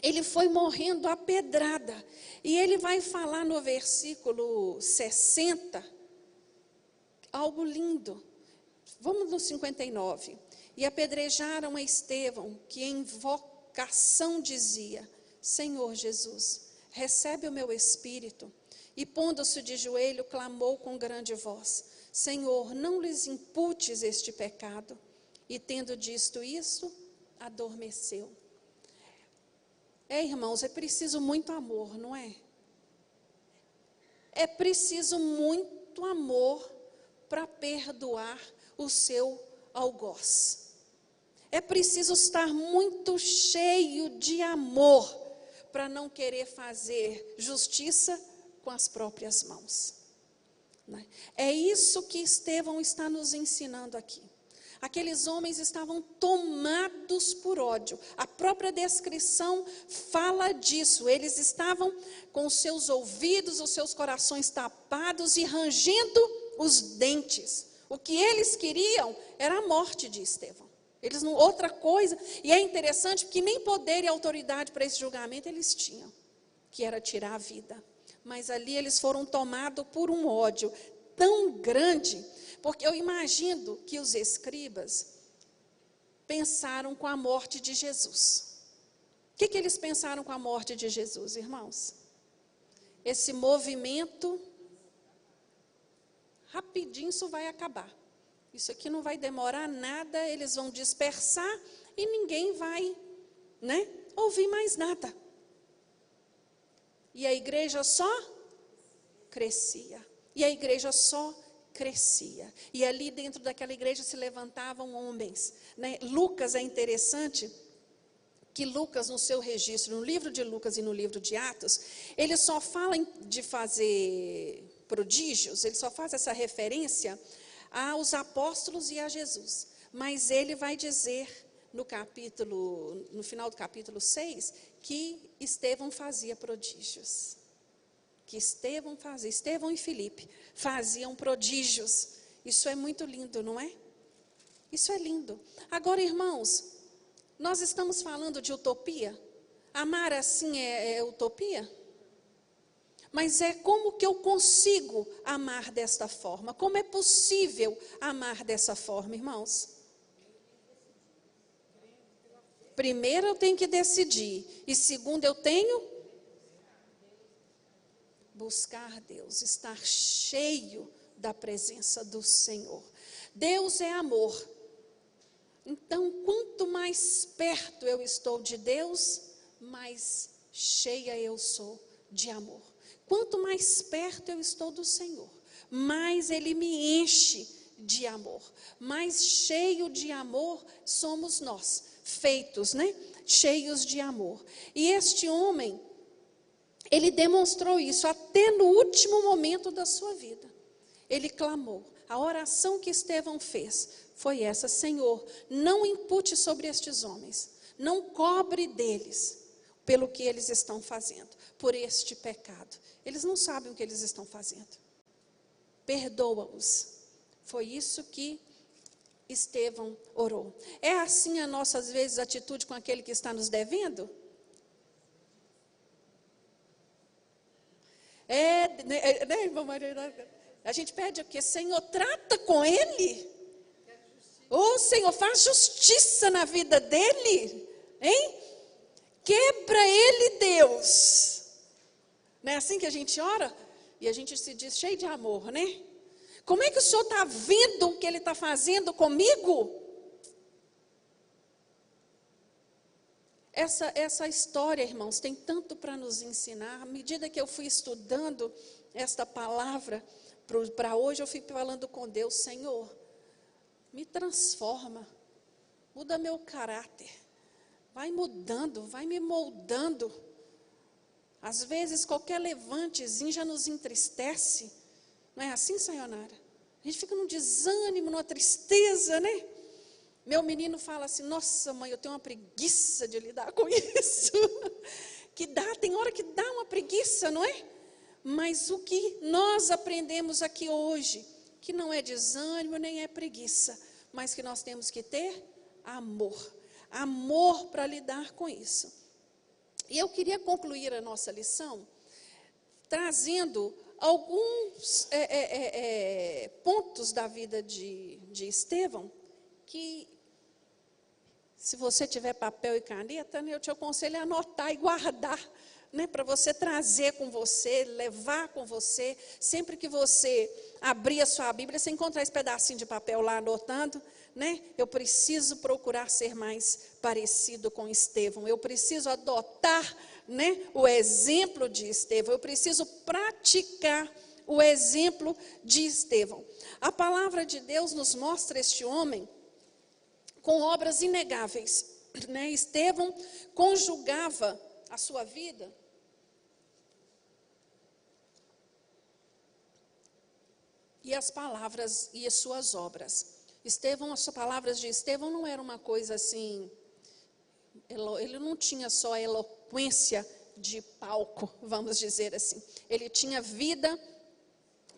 ele foi morrendo à pedrada. E ele vai falar no versículo 60, algo lindo. Vamos no 59. E apedrejaram a Estevão, que em invocação dizia: Senhor Jesus, recebe o meu espírito. E pondo-se de joelho, clamou com grande voz: Senhor, não lhes imputes este pecado. E tendo dito isso, adormeceu. Irmãos, é preciso muito amor, não é? é preciso muito amor para perdoar o seu algoz. É preciso estar muito cheio de amor para não querer fazer justiça com as próprias mãos. É isso que Estevão está nos ensinando aqui. Aqueles homens estavam tomados por ódio. A própria descrição fala disso. Eles estavam com os seus ouvidos, os seus corações tapados e rangendo os dentes. O que eles queriam era a morte de Estevão. Eles não, outra coisa. E é interessante porque nem poder e autoridade para esse julgamento eles tinham, que era tirar a vida. Mas ali eles foram tomados por um ódio tão grande, porque eu imagino que os escribas pensaram com a morte de Jesus. O que eles pensaram com a morte de Jesus, irmãos? Esse movimento, rapidinho isso vai acabar. Isso aqui não vai demorar nada, eles vão dispersar e ninguém vai, ouvir mais nada. E a igreja só crescia. E a igreja só crescia. E ali dentro daquela igreja se levantavam homens. Lucas, é interessante que Lucas, no seu registro, no livro de Lucas e no livro de Atos, ele só fala de fazer prodígios, ele só faz essa referência aos apóstolos e a Jesus. Mas ele vai dizer no final do capítulo 6, que Estevão fazia prodígios. Que Estevão e Filipe faziam prodígios. Isso é muito lindo, não é? Isso é lindo. Agora, irmãos, nós estamos falando de utopia. Amar assim é utopia? Mas é como que eu consigo amar desta forma? Como é possível amar dessa forma, irmãos? Primeiro eu tenho que decidir. E segundo eu tenho buscar Deus, estar cheio da presença do Senhor. Deus é amor. Então, quanto mais perto eu estou de Deus, mais cheia eu sou de amor. Quanto mais perto eu estou do Senhor, mais Ele me enche de amor. Mais cheio de amor somos nós, feitos, cheios de amor. E este homem, ele demonstrou isso até no último momento da sua vida. Ele clamou. A oração que Estevão fez foi essa: Senhor, não impute sobre estes homens, não cobre deles pelo que eles estão fazendo, por este pecado. Eles não sabem o que eles estão fazendo. Perdoa-os. Foi isso que Estevão orou. É assim a nossa, às vezes, atitude com aquele que está nos devendo? Irmã Maria? A gente pede o quê? Senhor, trata com ele. Senhor, faz justiça na vida dele. Quebra ele, Deus. Não é assim que a gente ora? E a gente se diz cheio de amor, Como é que o Senhor está vendo o que Ele está fazendo comigo? Essa história, irmãos, tem tanto para nos ensinar. À medida que eu fui estudando esta palavra para hoje, eu fui falando com Deus: Senhor, me transforma, muda meu caráter, vai mudando, vai me moldando. Às vezes qualquer levantezinho já nos entristece. Não é assim, Sayonara? A gente fica num desânimo, numa tristeza, Meu menino fala assim: nossa, mãe, eu tenho uma preguiça de lidar com isso. Tem hora que dá uma preguiça, não é? Mas o que nós aprendemos aqui hoje, que não é desânimo, nem é preguiça, mas que nós temos que ter amor. Amor para lidar com isso. E eu queria concluir a nossa lição trazendo alguns pontos da vida de Estevão, que, se você tiver papel e caneta, eu te aconselho a anotar e guardar, para você trazer com você, levar com você. Sempre que você abrir a sua Bíblia, você encontrar esse pedacinho de papel lá anotando, eu preciso procurar ser mais parecido com Estevão. Eu preciso adotar, o exemplo de Estevão. Eu preciso praticar o exemplo de Estevão. A palavra de Deus nos mostra este homem com obras inegáveis, né? Estevão conjugava a sua vida e as palavras e as suas obras. Estevão, as palavras de Estevão não era uma coisa assim, ele não tinha só a eloquência de palco, vamos dizer assim. Ele tinha vida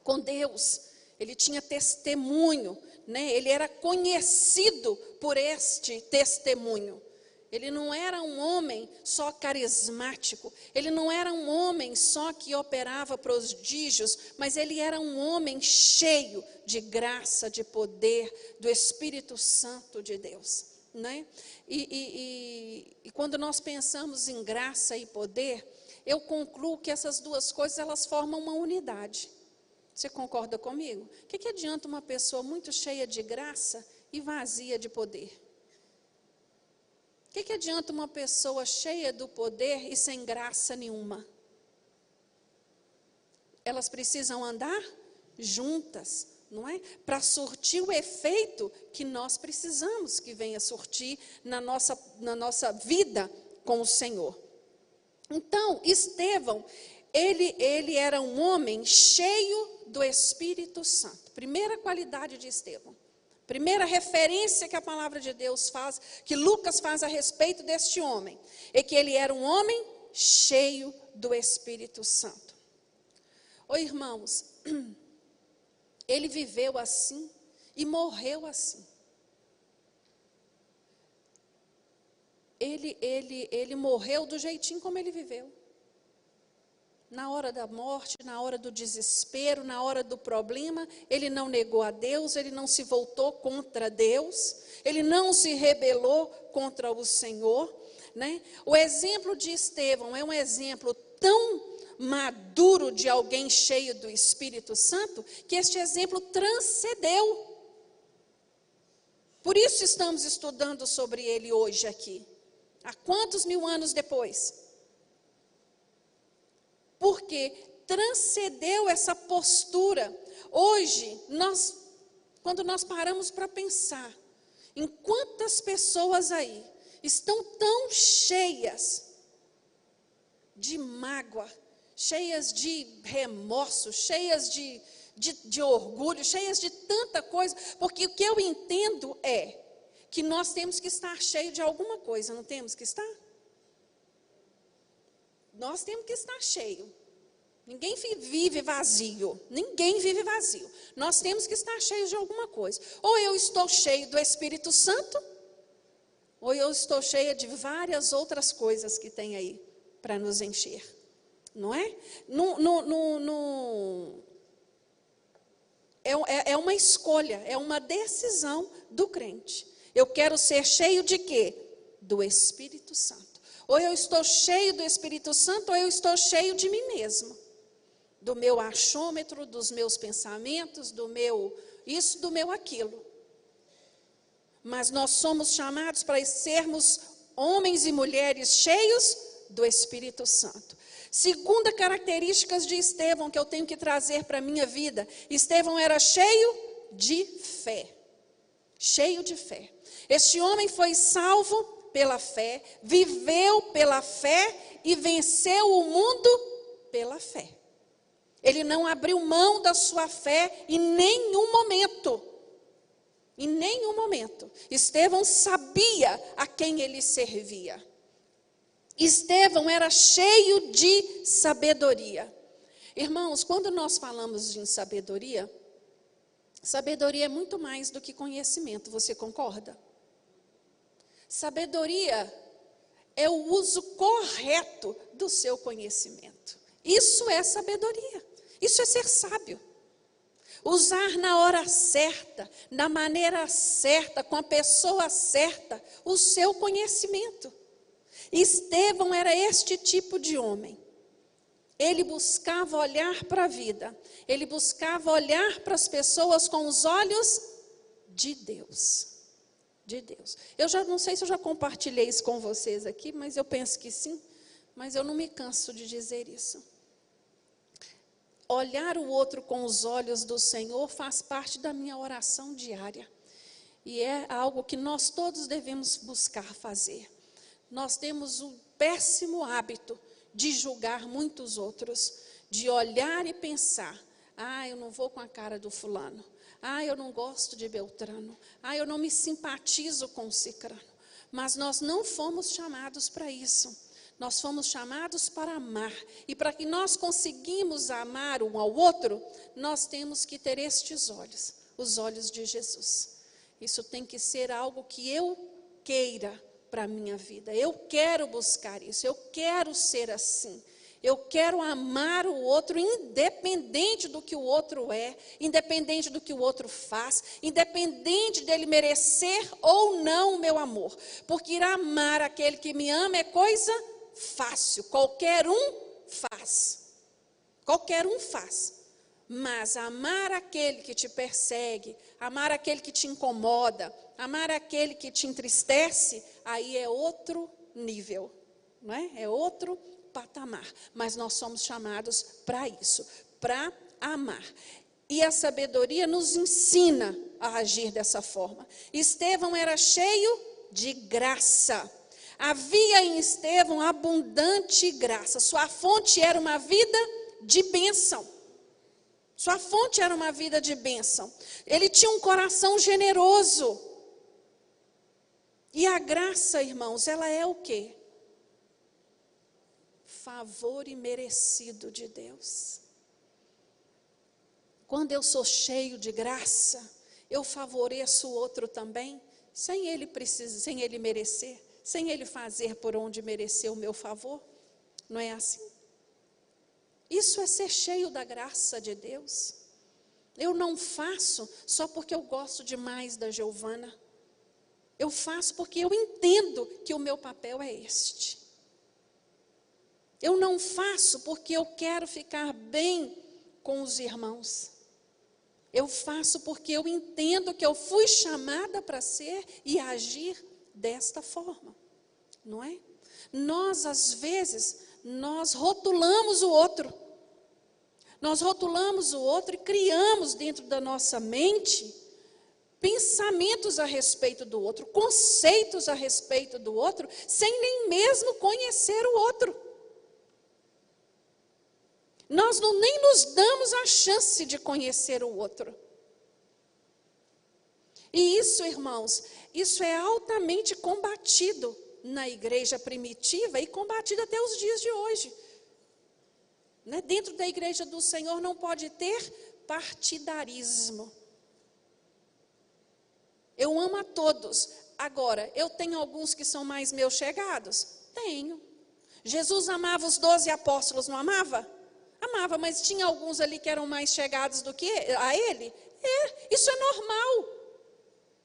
com Deus, ele tinha testemunho, né? Ele era conhecido por este testemunho. Ele não era um homem só carismático, ele não era um homem só que operava prodígios, mas ele era um homem cheio de graça, de poder, do Espírito Santo de Deus, né? E quando nós pensamos em graça e poder, eu concluo que essas duas coisas, elas formam uma unidade. Você concorda comigo? O que adianta uma pessoa muito cheia de graça e vazia de poder? O que adianta uma pessoa cheia do poder e sem graça nenhuma? Elas precisam andar juntas, não é? Para surtir o efeito que nós precisamos que venha surtir na nossa vida com o Senhor. Então, Estevão, ele era um homem cheio do Espírito Santo. Primeira qualidade de Estevão. Primeira referência que a palavra de Deus faz, que Lucas faz a respeito deste homem, é que ele era um homem cheio do Espírito Santo. Ô irmãos, ele viveu assim e morreu assim. Ele morreu do jeitinho como ele viveu. Na hora da morte, na hora do desespero, na hora do problema, ele não negou a Deus, ele não se voltou contra Deus, ele não se rebelou contra o Senhor, né? O exemplo de Estevão é um exemplo tão maduro de alguém cheio do Espírito Santo, que este exemplo transcendeu. Por isso estamos estudando sobre ele hoje aqui. Há quantos mil anos depois? Porque transcendeu essa postura. Hoje, quando nós paramos para pensar em quantas pessoas aí estão tão cheias de mágoa, cheias de remorso, cheias de orgulho, cheias de tanta coisa, porque o que eu entendo é que nós temos que estar cheios de alguma coisa, não temos que estar? Nós temos que estar cheio. Ninguém vive vazio. Ninguém vive vazio. Nós temos que estar cheios de alguma coisa. Ou eu estou cheio do Espírito Santo, ou eu estou cheia de várias outras coisas que tem aí para nos encher. Não é? É uma escolha, é uma decisão do crente. Eu quero ser cheio de quê? Do Espírito Santo. Ou eu estou cheio do Espírito Santo, ou eu estou cheio de mim mesmo. Do meu achômetro, dos meus pensamentos, do meu isso, do meu aquilo. Mas nós somos chamados para sermos homens e mulheres cheios do Espírito Santo. Segunda característica de Estevão que eu tenho que trazer para a minha vida. Estevão era cheio de fé. Cheio de fé. Este homem foi salvo pela fé, viveu pela fé e venceu o mundo pela fé. Ele não abriu mão da sua fé em nenhum momento. Em nenhum momento. Estevão sabia a quem ele servia. Estevão era cheio de sabedoria. Irmãos, quando nós falamos de sabedoria, sabedoria é muito mais do que conhecimento, você concorda? Sabedoria é o uso correto do seu conhecimento. Isso é sabedoria. Isso é ser sábio. Usar na hora certa, na maneira certa, com a pessoa certa, o seu conhecimento. Estevão era este tipo de homem. Ele buscava olhar para a vida. Ele buscava olhar para as pessoas com os olhos de Deus. De Deus. Eu já não sei se eu já compartilhei isso com vocês aqui, mas eu penso que sim. Mas eu não me canso de dizer isso. olhar o outro com os olhos do Senhor faz parte da minha oração diária. E é algo que nós todos devemos buscar fazer. Nós temos o péssimo hábito de julgar muitos outros, de olhar e pensar: eu não vou com a cara do fulano. Eu não gosto de Beltrano. Eu não me simpatizo com o Cicrano. Mas nós não fomos chamados para isso. Nós fomos chamados para amar. E para que nós conseguimos amar um ao outro, nós temos que ter estes olhos, os olhos de Jesus. Isso tem que ser algo que eu queira para a minha vida. Eu quero buscar isso, eu quero ser assim. Eu quero amar o outro independente do que o outro é, independente do que o outro faz, independente dele merecer ou não o meu amor. Porque ir amar aquele que me ama é coisa fácil, qualquer um faz. Qualquer um faz. Mas amar aquele que te persegue, amar aquele que te incomoda, amar aquele que te entristece, aí é outro nível, não é? É outro patamar. Mas nós somos chamados para isso, para amar. E a sabedoria nos ensina a agir dessa forma. Estevão era cheio de graça. Havia em Estevão abundante graça. Sua fonte era uma vida de bênção. Sua fonte era uma vida de bênção. Ele tinha um coração generoso. E a graça, irmãos, ela é o quê? Favor imerecido de Deus. Quando eu sou cheio de graça, eu favoreço o outro também, sem ele precisar, sem ele merecer, sem ele fazer por onde merecer o meu favor. Não é assim? Isso é ser cheio da graça de Deus. Eu não faço só porque eu gosto demais da Giovana. Eu faço porque eu entendo que o meu papel é este. Eu não faço porque eu quero ficar bem com os irmãos. Eu faço porque eu entendo que eu fui chamada para ser e agir desta forma. Não é? Nós, às vezes, nós rotulamos o outro. Nós rotulamos o outro e criamos dentro da nossa mente pensamentos a respeito do outro, conceitos a respeito do outro, sem nem mesmo conhecer o outro. Nós nem nos damos a chance de conhecer o outro. E isso, irmãos, isso é altamente combatido na igreja primitiva e combatido até os dias de hoje. Né? Dentro da igreja do Senhor não pode ter partidarismo. Eu amo a todos. Agora, eu tenho alguns que são mais meus chegados? Tenho. Jesus amava os 12 apóstolos, não amava? Amava, mas tinha alguns ali que eram mais chegados do que a ele? Isso é normal.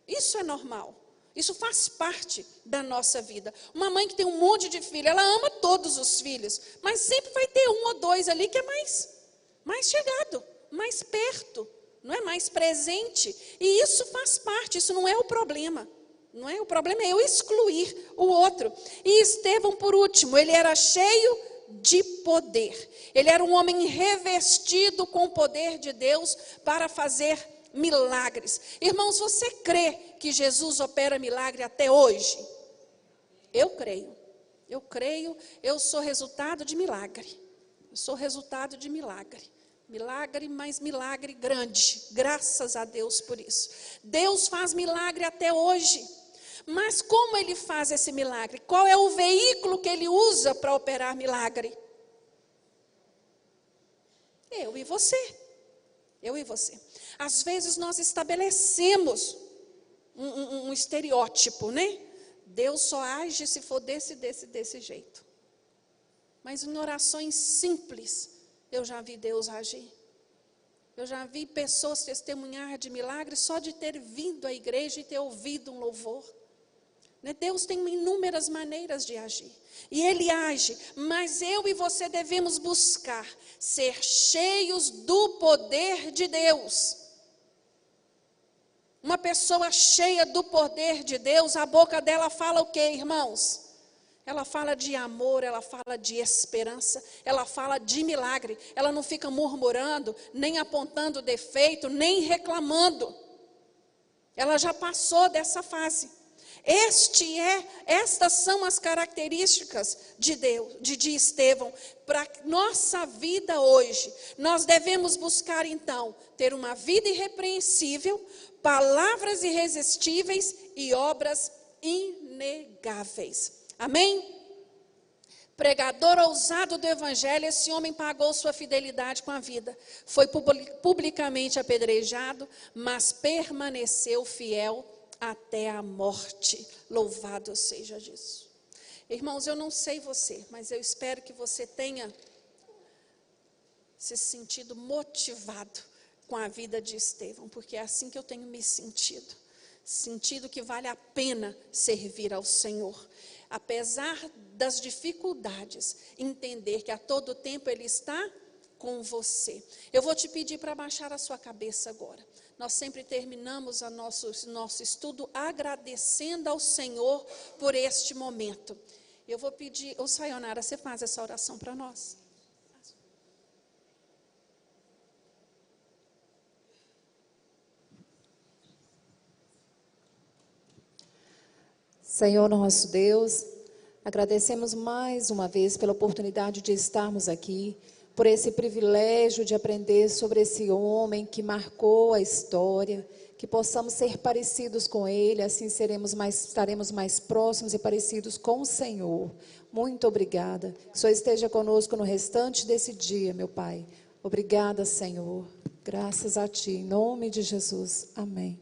Isso é normal. Isso faz parte da nossa vida. Uma mãe que tem um monte de filhos, ela ama todos os filhos, mas sempre vai ter um ou dois ali que é mais chegado, mais perto, não é mais presente. E isso faz parte, isso não é o problema. Não é? O problema é eu excluir o outro. E Estevão, por último, ele era cheio de poder. Ele era um homem revestido com o poder de Deus para fazer milagres. Irmãos, você crê que Jesus opera milagre até hoje? Eu creio. Eu creio, eu sou resultado de milagre. Eu sou resultado de milagre. Milagre, mas milagre grande. Graças a Deus por isso. Deus faz milagre até hoje. Mas como ele faz esse milagre? Qual é o veículo que ele usa para operar milagre? Eu e você. Eu e você. Às vezes nós estabelecemos um estereótipo, né? Deus só age se for desse jeito. Mas em orações simples, eu já vi Deus agir. Eu já vi pessoas testemunhar de milagres só de ter vindo à igreja e ter ouvido um louvor. Deus tem inúmeras maneiras de agir. E Ele age, mas eu e você devemos buscar ser cheios do poder de Deus. Uma pessoa cheia do poder de Deus, a boca dela fala o quê, irmãos? Ela fala de amor, ela fala de esperança, ela fala de milagre. Ela não fica murmurando, nem apontando defeito, nem reclamando. Ela já passou dessa fase. Estas são as características de Deus, de Estevão. Para nossa vida hoje, nós devemos buscar então ter uma vida irrepreensível, palavras irresistíveis e obras inegáveis. Amém? Pregador ousado do evangelho, esse homem pagou sua fidelidade com a vida. Foi publicamente apedrejado, mas permaneceu fiel até a morte. Louvado seja Jesus. Irmãos, eu não sei você, mas eu espero que você tenha se sentido motivado com a vida de Estevão, porque é assim que eu tenho me sentido. Sentido que vale a pena servir ao Senhor. Apesar das dificuldades, entender que a todo tempo Ele está com você. Eu vou te pedir para baixar a sua cabeça agora. Nós sempre terminamos o nosso estudo agradecendo ao Senhor por este momento. Eu vou pedir, Sayonara, você faz essa oração para nós? Senhor nosso Deus, agradecemos mais uma vez pela oportunidade de estarmos aqui, por esse privilégio de aprender sobre esse homem que marcou a história, que possamos ser parecidos com ele, assim estaremos mais próximos e parecidos com o Senhor. Muito obrigada. Que o Senhor esteja conosco no restante desse dia, meu Pai. Obrigada, Senhor. Graças a Ti, em nome de Jesus. Amém.